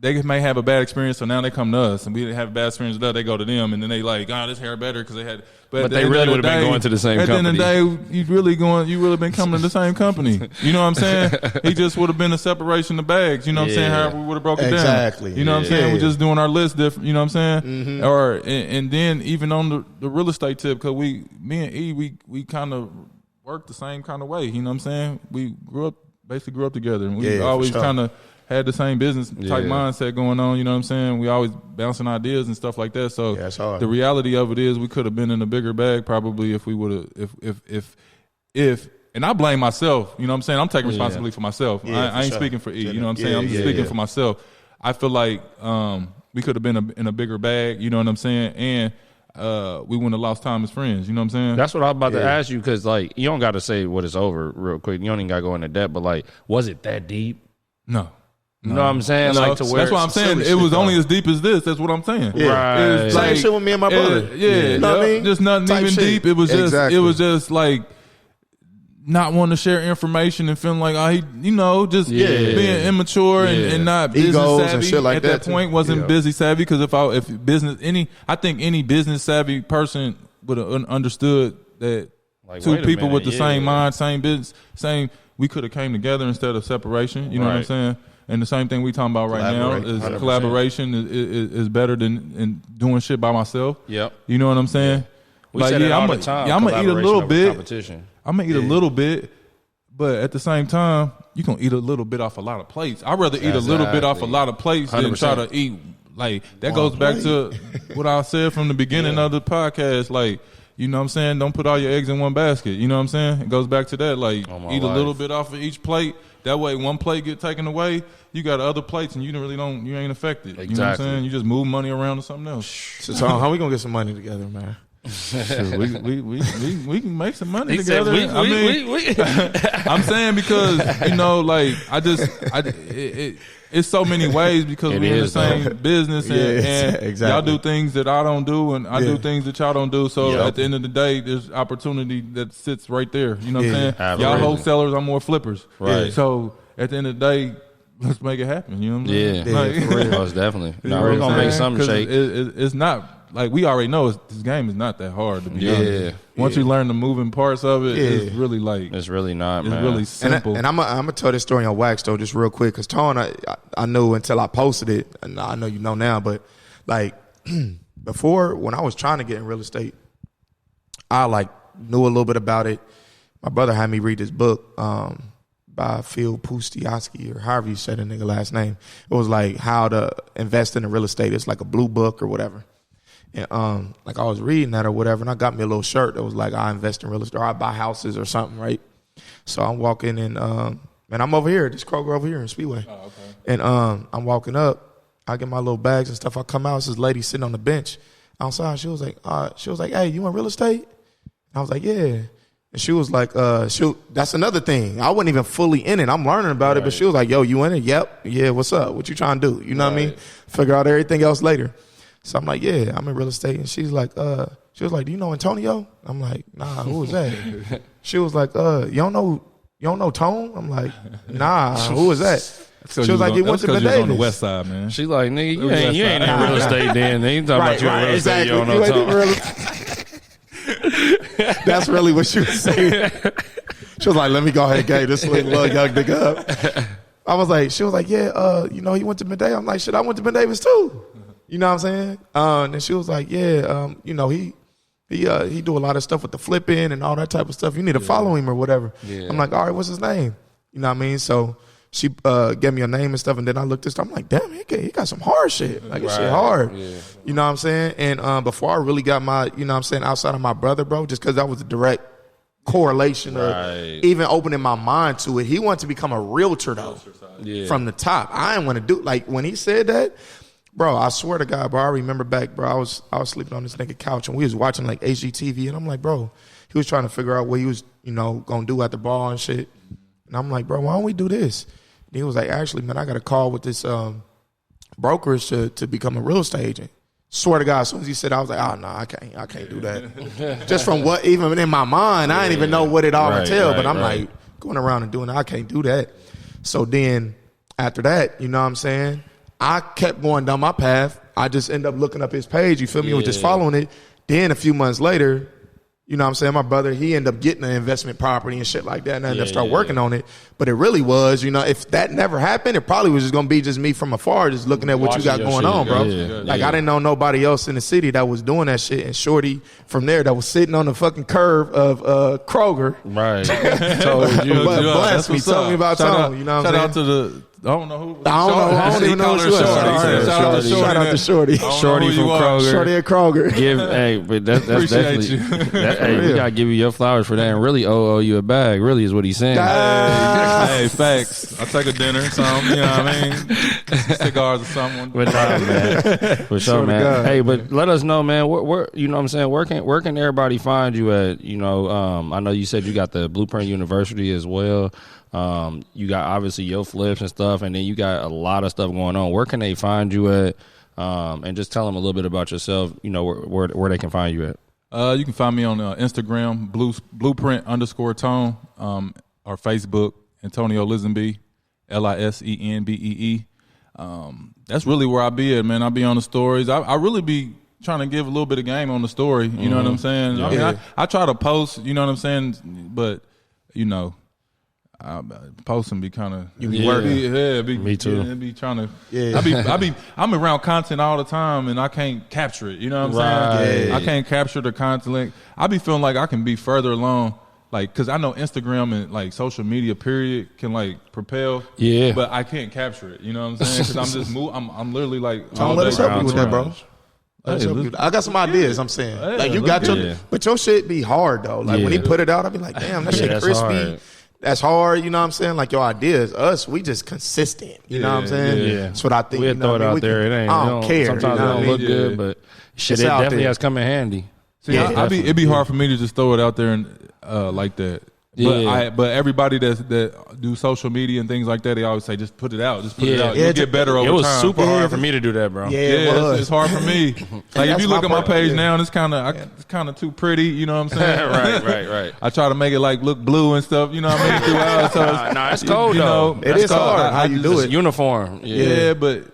A: they may have a bad experience, so now they come to us, and we have a bad experience with that. They go to them, and then they like, this hair better because they had.
B: But they really would have been going to the same company.
A: At the end of the day, you really been coming to the same company. You know what I'm saying? He just would have been a separation of bags. You know what I'm saying? However we would have broke it down.
C: Exactly.
A: You know what I'm saying? We're just doing our list different. You know what I'm saying? And then even on the real estate tip, because me and E, we kind of worked the same kind of way. You know what I'm saying? We grew up together, and we always kind of had the same business type mindset going on. You know what I'm saying? We always bouncing ideas and stuff like that. So the reality of it is, we could have been in a bigger bag probably if we would have, if and I blame myself. You know what I'm saying? I'm taking responsibility for myself. I ain't speaking for E. You know what I'm saying? I'm just speaking for myself. I feel like we could have been in a bigger bag. You know what I'm saying? And we wouldn't have lost time as friends. You know what I'm saying?
B: That's what I was about to ask you, because like, you don't got to say what it's over real quick. You don't even got to go into depth. But like, was it that deep?
A: No.
B: You know what I'm saying? Like, to where
A: that's what I'm saying. It was only as deep as this. That's what I'm saying.
C: Yeah.
A: Right.
C: Same shit with me and my brother.
A: You know what I mean? Just nothing type even shit. Deep. It was just it was just like not wanting to share information and feeling like being immature and not business savvy and shit like at that point. Wasn't busy savvy, because I think any business savvy person would have understood that like, two people with the same mind, same business, we could have came together instead of separation. You know what I'm saying? And the same thing we talking about right now is 100%. Collaboration is better than doing shit by myself. Yep. You know what I'm saying?
B: We say that all the time.
A: I'm gonna eat a little bit. I'm gonna eat a little bit, but at the same time, you gonna eat a little bit off a lot of plates. I'd rather eat a little bit off a lot of plates 100%. Than try to eat like that. Goes back to what I said from the beginning of the podcast. Like, you know what I'm saying? Don't put all your eggs in one basket. You know what I'm saying? It goes back to that. Like, eat a little bit off of each plate. That way, one plate get taken away, you got other plates, and you ain't affected. Exactly. You know what I'm saying? You just move money around to something else.
C: So how we gonna get some money together, man?
A: we can make some money together. I'm saying, because like it's so many ways, because we're in the same business, and exactly. Y'all do things that I don't do, and I do things that y'all don't do. So at the end of the day, there's opportunity that sits right there. You know what I'm saying? Absolutely. Y'all wholesalers, I'm more flippers. Right. So at the end of the day, let's make it happen. You know what I'm saying?
B: Yeah, like, for real. Most definitely. No, we're gonna make something shake.
A: It's not. Like, we already know this game is not that hard, to be honest. Once you learn the moving parts of it, it's really like...
B: It's really not, man.
A: It's really simple.
C: And I'm going to tell this story on wax, though, just real quick, because Tone, I knew until I posted it, and I know you know now, but, like, before, when I was trying to get in real estate, I, like, knew a little bit about it. My brother had me read this book by Phil Pustiowski, or however you say the nigga last name. It was, like, how to invest in the real estate. It's like a blue book or whatever. And like, I was reading that or whatever, and I got me a little shirt that was like, I invest in real estate, or I buy houses or something, right? So I'm walking in, and I'm over here, this Kroger over here in Speedway. Oh, okay. And I'm walking up, I get my little bags and stuff. I come out, it's this lady sitting on the bench outside. She was like, hey, you in real estate? And I was like, yeah. And she was like, that's another thing. I wasn't even fully in it. I'm learning about it, but she was like, yo, you in it? Yep. Yeah, what's up? What you trying to do? You know what I mean? Figure out everything else later. So I'm like, yeah, I'm in real estate. And she was like, do you know Antonio? I'm like, nah, who is that? She was like, you don't know Tone? I'm like, nah, who is that? She was like, you went to Ben Davis.
A: On the west side, man.
B: She's like, nigga, you ain't in real estate then. They ain't talking about you in real estate. You don't know Tone.
C: That's really what she was saying. She was like, let me go ahead and get this little young nigga up. She was like, yeah, he went to Ben Davis. I'm like, shit, I went to Ben Davis too. You know what I'm saying? And she was like, yeah, he do a lot of stuff with the flipping and all that type of stuff. You need to follow him or whatever. Yeah. I'm like, all right, what's his name? You know what I mean? So she gave me a name and stuff, and then I looked at stuff. I'm like, damn, he got some hard shit. Like, this shit hard. Yeah. You know what I'm saying? And before I really got my, you know what I'm saying, outside of my brother, bro, just because that was a direct correlation of even opening my mind to it. He wanted to become a realtor, though, from the top. I didn't want to do, like, when he said that, bro, I swear to God, bro, I remember back, bro, I was sleeping on this nigga couch, and we was watching, like, HGTV, and I'm like, bro, he was trying to figure out what he was, going to do at the bar and shit. And I'm like, bro, why don't we do this? And he was like, actually, man, I got a call with this brokerage to become a real estate agent. Swear to God, as soon as he said, I was like, oh, no, I can't do that. Just from what, even in my mind, I didn't even know what it all entailed, but I'm like, going around and doing that, I can't do that. So then, after that, you know what I'm saying, I kept going down my path. I just end up looking up his page. You feel me? Was just following it. Then a few months later, you know what I'm saying? My brother, he ended up getting an investment property and shit like that, and I ended up start working on it. But it really was, you know, if that never happened, it probably was just going to be just me from afar, just looking at what you got going on, bro. I didn't know nobody else in the city that was doing that shit. And Shorty from there that was sitting on the fucking curve of Kroger.
B: Right.
C: Told me about Tone. You know what I'm saying?
A: Shout out to the... I don't know who.
C: I don't even know who she was. Shout out to Shorty.
B: Shorty from Kroger.
C: Shorty at Kroger.
B: But that's definitely. We gotta give you your flowers for that, and really owe you a bag. Really is what he's saying.
A: Hey, facts. I'll take a dinner, something. You know what I mean? Cigars or something.
B: But nah, man. For sure, man. Hey, but let us know, man. Where you know what I'm saying? Where can everybody find you at? You know, I know you said you got the Blueprint University as well. You got obviously your flips and stuff, and then you got a lot of stuff going on. Where can they find you at? And just tell them a little bit about yourself, you know, where they can find you at.
A: You can find me on Instagram, blueprint_tone, or Facebook, Antonio Lisenbee, Lisenbee. That's really where I be at, man. I be on the stories. I really be trying to give a little bit of game on the story. You know what I'm saying? Yeah. I mean, I try to post, you know what I'm saying? But, you know, posting be kind of
B: me too.
A: Be trying to I'm around content all the time and I can't capture it. You know what I'm saying? I can't capture the content. I be feeling like I can be further along, like because I know Instagram and like social media period can like propel. Yeah, but I can't capture it. You know what I'm saying? Because I'm just I'm literally like.
C: Don't let us help you with that, bro. I got some ideas. I'm saying, like you got your, but your shit be hard though. Like when he put it out, I be like, damn, that shit crispy. Hard. That's hard, you know what I'm saying? Like your ideas, us, we just consistent. You know what I'm saying? Yeah. That's what I think.
B: We'll throw it out there. It ain't. I don't care. Sometimes it don't look good, but shit, it definitely has come in handy.
A: See, it'd be hard for me to just throw it out there and like that. But everybody that do social media and things like that, they always say, just put it out. Just put it out. You'll get better over time.
B: It was super hard for me to do that, bro.
A: It's hard for me. Like if you look at my page now, and it's kind of too pretty. You know what I'm saying?
B: right.
A: I try to make it like look blue and stuff. You know what I mean? Throughout. So
B: it's cold though.
C: It is hard how you do it.
B: Uniform.
A: Yeah, but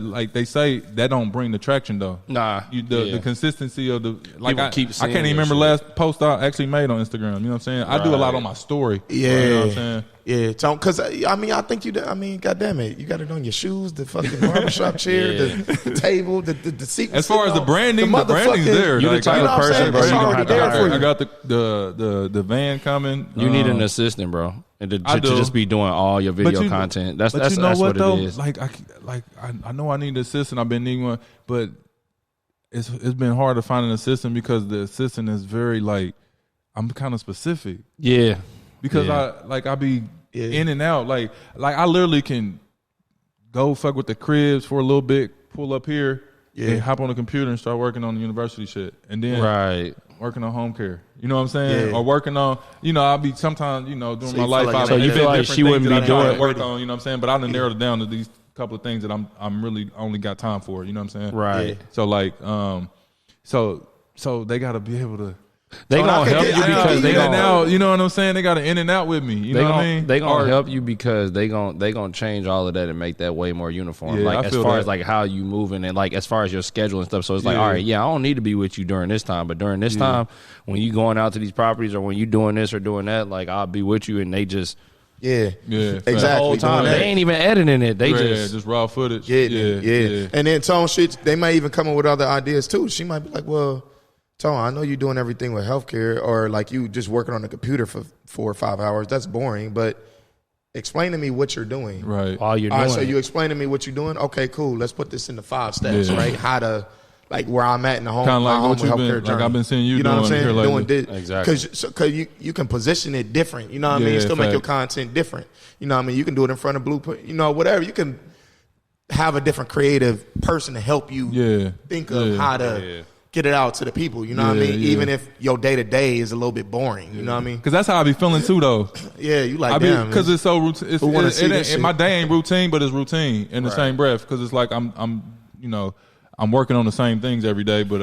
A: like they say, that don't bring the traction though.
B: Nah.
A: The consistency of the like I can't even remember
B: shit.
A: Last post I actually made on Instagram. You know what I'm saying? I do a lot on my story.
C: Yeah.
A: You know what I'm saying?
C: Yeah, because I mean, I think goddamn it, you got it on your shoes, the fucking barbershop chair, the table, the seat.
A: As far as the branding's there.
B: You're the type of person, bro.
A: I got the van coming.
B: You need an assistant, bro, and to just be doing all your video content. That's what it is.
A: Like I know I need an assistant. I've been needing one, but it's been hard to find an assistant because the assistant is very like I'm kind of specific.
B: Yeah,
A: because I be in and out. Like I literally can go fuck with the cribs for a little bit, pull up here, and hop on the computer and start working on the university shit, and then working on home care. You know what I'm saying? Or working on, I'll be sometimes, during my life.
B: So you feel like she wouldn't be doing
A: work on, you know what I'm saying? But I done narrowed it down to these couple of things that I'm really only got time for. You know what I'm saying?
B: Right.
A: So like, so they got to be able to.
B: They gonna help you because they gonna,
A: you know what I'm saying? They got to in and out with me. You know what I mean?
B: They gonna help you because they gonna change all of that and make that way more uniform. Like as far as like how you moving and like as far as your schedule and stuff. So it's like, all right, I don't need to be with you during this time, but during this time when you going out to these properties or when you doing this or doing that, like I'll be with you and they just.
C: Yeah, exactly.
B: The whole time they ain't even editing it. They
A: just raw footage.
C: Yeah. And then Tone shit, they might even come up with other ideas too. She might be like, well, Tone, I know you're doing everything with healthcare or like you just working on the computer for 4 or 5 hours. That's boring, but explain to me what you're doing.
A: Right.
B: All you're doing.
C: So you explain to me what you're doing? Okay, cool. Let's put this into 5 steps, right? How to, like where I'm at in the home,
A: kind of like
C: my
A: what
C: home
A: you've
C: healthcare
A: been,
C: journey.
A: like I've been seeing you
C: know what I'm saying?
A: Doing
C: this.
B: Exactly.
C: Because you can position it different. You know what I mean? Still make your content different. You know what I mean? You can do it in front of Blueprint. Whatever. You can have a different creative person to help you think of how to get it out to the people. You know what I mean? Even if your day-to-day is a little bit boring. You know what I mean?
A: Because that's how I be feeling too, though.
C: You like, damn.
A: Because it's so routine. My day ain't routine, but it's routine in the same breath. Because it's like I'm working on the same things every day, but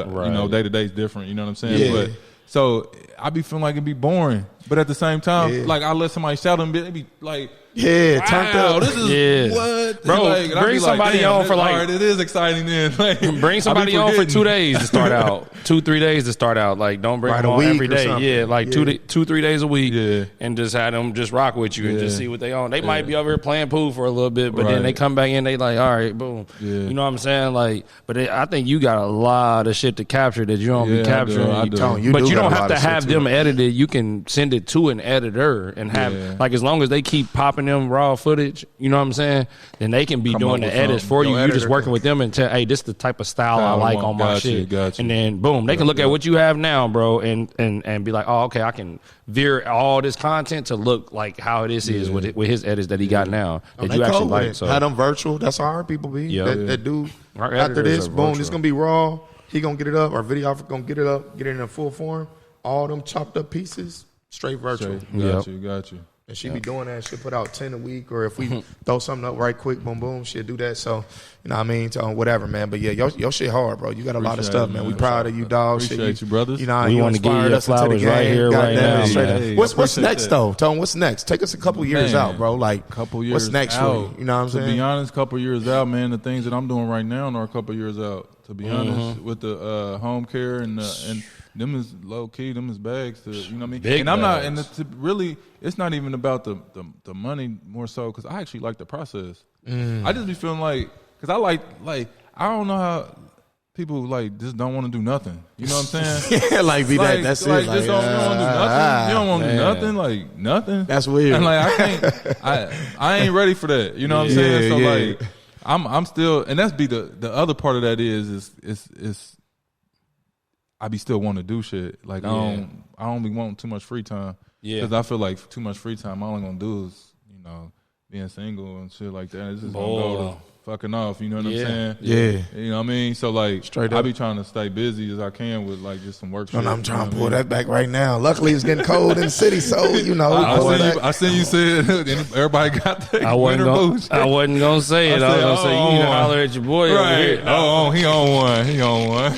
A: day to day is different. You know what I'm saying? But so I be feeling like it'd be boring, but at the same time, like I let somebody shout and be like,
C: Yeah, turned up.
A: This is what,
B: bro.
A: Like,
B: bring somebody on for like.
A: All right, it is exciting then. Like,
B: bring somebody on for 2 days to start out. 2-3 days to start out. Like, don't bring them on every day. Yeah, like 2-3 days a week. And just have them just rock with you and just see what they on. They might be over here playing pool for a little bit, but then they come back in. They like, all right, boom. You know what I'm saying? Like, but I think you got a lot of shit to capture that you don't be capturing.
A: I do.
B: But you don't have to have them edited. You can send it to an editor and have like, as long as they keep popping them raw footage, you know what I'm saying, then they can be doing the edits for you. You just working with them and tell, hey, this is the type of style I like on my shit. And then boom, they can look at what you have now, bro, and be like, oh, okay, I can veer all this content to look like how this is with his edits that he got now that you actually like. So
C: have them virtual. That's how our people be. That do after this, boom, it's gonna be raw. He gonna get it up. Our videographer gonna get it up, get it in a full form. All them chopped up pieces, straight virtual.
A: Got you.
C: And she be doing that. She'll put out 10 a week, or if we throw something up right quick, boom, boom, she'll do that. So, you know what I mean? Whatever, man. But yeah, your shit hard, bro. You got a lot of stuff, man. We proud of you, dog.
A: Appreciate you, brothers.
C: You know,
B: we want to give you your flowers right here, right now.
C: Man. What's next, though? Tell them what's next. Take us a couple years out, bro. Like,
A: couple years
C: what's next for you? You know what I'm saying?
A: To be honest, couple years out, man. The things that I'm doing right now are a couple years out. To be honest, with the home care and them is low key, them is bags to, you know what I mean?
B: Big
A: and I'm
B: bags.
A: not, and really, it's not even about the money more so, because I actually like the process. I just be feeling like, because I like, I don't know how people like just don't want to do nothing. You know what I'm saying?
C: Like be that. That's
A: like,
C: it.
A: Like, just don't want to do nothing. You don't want to do nothing. Like nothing.
C: That's weird.
A: And like I can't. I ain't ready for that. You know what I'm saying? So like I'm still, and that's be the other part of that is I be still want to do shit. Like I don't be wanting too much free time. Yeah. Because I feel like too much free time, all I'm gonna do is, you know, being single and shit like that. It's just gonna go to fucking off. You know what I'm saying?
C: Yeah.
A: You know what I mean? So like,
C: straight
A: I
C: up.
A: be trying to stay busy as I can with like just some work.
C: And I'm trying to pull that back right now. Luckily, it's getting cold in the city, so you know.
A: I seen you said everybody got the winter boots.
B: I wasn't gonna say it. I was gonna say you need to holler at your boy over here.
A: Oh, he on one.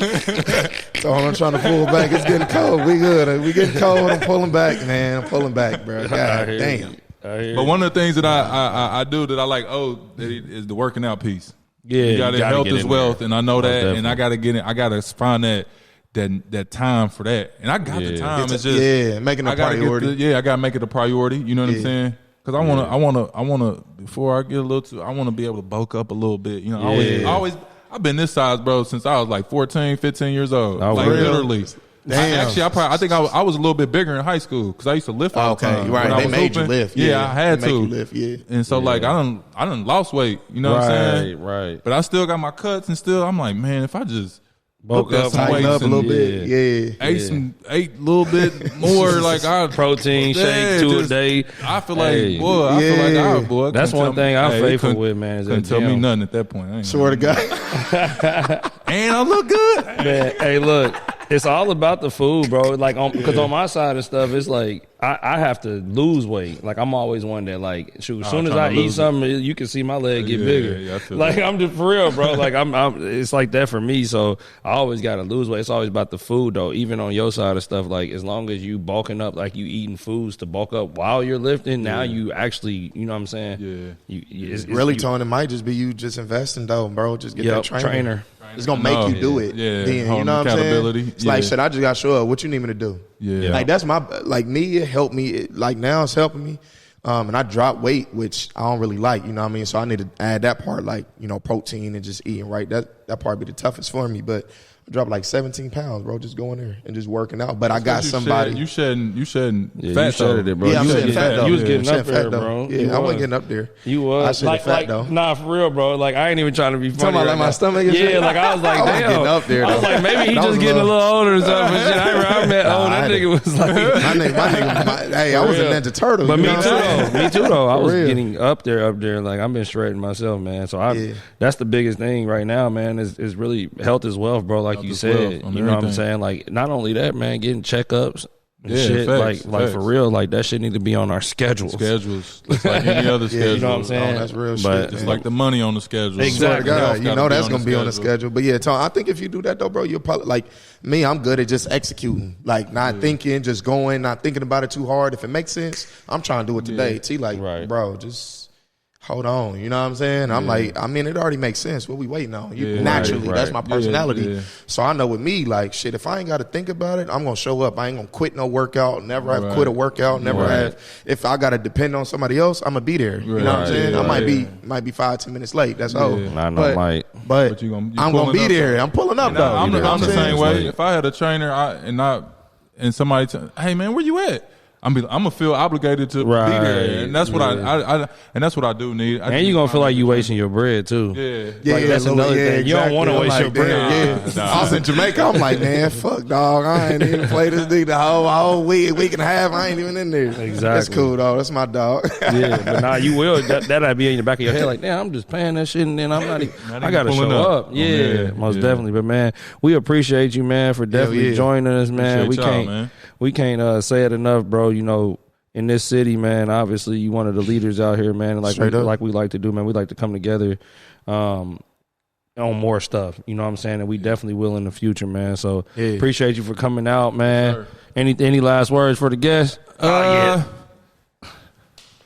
C: So I'm trying to pull back. It's getting cold. We good. We getting cold. I'm pulling back, man. I'm pulling back, bro. God damn.
A: But one of the things that I do that I like, is the working out piece.
B: Yeah,
A: you gotta health is wealth, and I know that, and I gotta get in. I gotta find that time for that, and I got the time. It's just
C: making a priority.
A: I gotta make it a priority. You know what I'm saying? Because I wanna before I get a little too, I wanna be able to bulk up a little bit. You know, I've been this size, bro, since I was like 14, 15 years old.
B: Oh,
A: like
B: really?
A: literally.
C: Damn.
A: I think I was a little bit bigger in high school because I used to lift all the time.
C: Right. They made you lift.
A: Yeah, I had to.
C: You lift,
A: And so like I done lost weight. You know what I'm saying?
B: Right.
A: But I still got my cuts and still I'm like, man, if I just
B: bulk up,
C: tighten up a little bit.
A: ate a little bit more like I
B: protein shake 2 a day.
A: I feel like boy.
B: That's one thing I'm faithful with, man.
A: Couldn't tell me nothing at that point.
C: Swear to God.
A: And I look good.
B: Man, hey, look. It's all about the food, bro. Like, because on my side of stuff, it's like I have to lose weight. Like, I'm always one that, like, shoot, as soon as I eat something, you can see my leg get bigger.
A: Yeah,
B: like, I'm just for real, bro. Like, it's like that for me. So I always got to lose weight. It's always about the food, though. Even on your side of stuff, like, as long as you bulking up, like you eating foods to bulk up while you're lifting, now you actually, you know what I'm saying?
A: Yeah.
C: It's really, Tony, it might just be you just investing, though, bro. Just get that trainer. It's going to make you do it.
A: Yeah.
C: Then, you know what I'm saying? It's like, shit, I just got to show up. What you need me to do?
A: Yeah.
C: Like, that's me, it helped me. Like, now it's helping me. And I dropped weight, which I don't really like, you know what I mean? So I need to add that part, like, you know, protein and just eating right. That part be the toughest for me. But I dropped like 17 pounds, bro, just going there and just working out. But I got somebody.
A: You shedding
B: Yeah,
A: fat,
B: you shedded it, bro.
C: Yeah, I'm shedding fat, though.
B: You was getting up there,
C: though.
B: bro.
C: Yeah, I wasn't getting up there.
B: You was.
C: I shedded fat, though.
B: Nah, for real, bro. Like, I ain't even trying to be funny.
C: Talking about like my stomach and shit?
B: Yeah, like, I was like, damn.
C: Getting up there,
B: I was like, maybe he just getting a little older or something. I met that nigga was like.
C: Hey, I was a Ninja Turtle.
B: But me too, though. I was getting up there. Like, I've been shredding myself, man. So that's the biggest thing right now, man, is really health is wealth, bro, like you said. You know what I'm saying? Like, not only that, man, getting checkups, shit, facts. For real, like that shit need to be on our schedules.
A: It's like any other schedule.
B: You know what I'm saying?
C: That's real shit.
A: It's like the money on the schedule.
C: Exactly. God, you know that's gonna be on the schedule. But yeah, Tom, I think if you do that though, bro, you'll probably like me. I'm good at just executing, like not thinking, just going, not thinking about it too hard. If it makes sense, I'm trying to do it today. T, like, bro, just. Hold on, you know what I'm saying? I'm like, I mean, it already makes sense. What we waiting on? Naturally, that's my personality. So I know with me, like, shit, if I ain't got to think about it, I'm going to show up. I ain't going to quit no workout, never have quit a workout, never have. If I got to depend on somebody else, I'm going to be there. You know what I'm saying? I might be 5-10 minutes late. That's all.
B: I know,
C: but I'm going to be there. I'm pulling up, though.
A: I'm the same way. If I had a trainer and somebody, hey, man, where you at? I'm gonna feel obligated to be there, and that's what I that's what I do need.
B: And you gonna feel like you wasting your bread too. That's another thing.
C: Exactly.
B: You don't want to waste your bread.
C: I was in Jamaica. I'm like, man, fuck, dog. I ain't even played this nigga the whole week and a half. I ain't even in there.
B: Exactly.
C: That's cool, dog. That's my dog.
B: But nah, you will. That'll be in the back of your head, like, damn, I'm just paying that shit, and then I'm not. I gotta show up. Most definitely. But man, we appreciate you, man, for definitely joining us, man. We can't say it enough, bro. You know, in this city, man, obviously you one of the leaders out here, man. Like we like to do, man. We like to come together on more stuff. You know what I'm saying? And we definitely will in the future, man. So appreciate you for coming out, man. Sure. Any last words for the guests?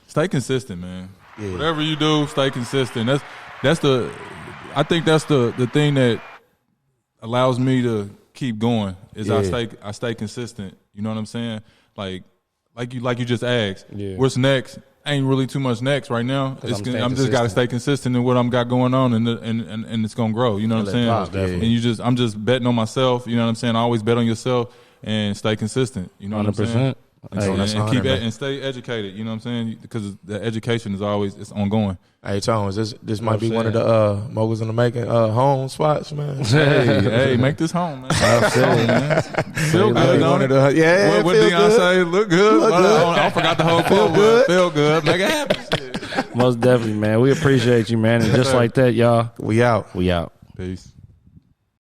A: Stay consistent, man. Whatever you do, stay consistent. I think that's the thing that allows me to keep going is I stay consistent. You know what I'm saying? Like you just asked. What's next? Ain't really too much next right now. I'm just got to stay consistent in what I'm got going on, and it's gonna grow. You know what I'm saying? And I'm just betting on myself. You know what I'm saying? I always bet on yourself and stay consistent. You know what I'm saying? And stay educated. You know what I'm saying? Because the education is it's ongoing.
C: Hey, Tom, this might be one of the Moguls in the Making home spots, man.
A: Hey, make this home, man. Feel good, don't it?
C: What
A: Deion say? Look good. I forgot the whole quote. Feel good. Make it happen.
B: Most definitely, man. We appreciate you, man. And just like that, y'all,
C: we out.
B: We out.
A: Peace.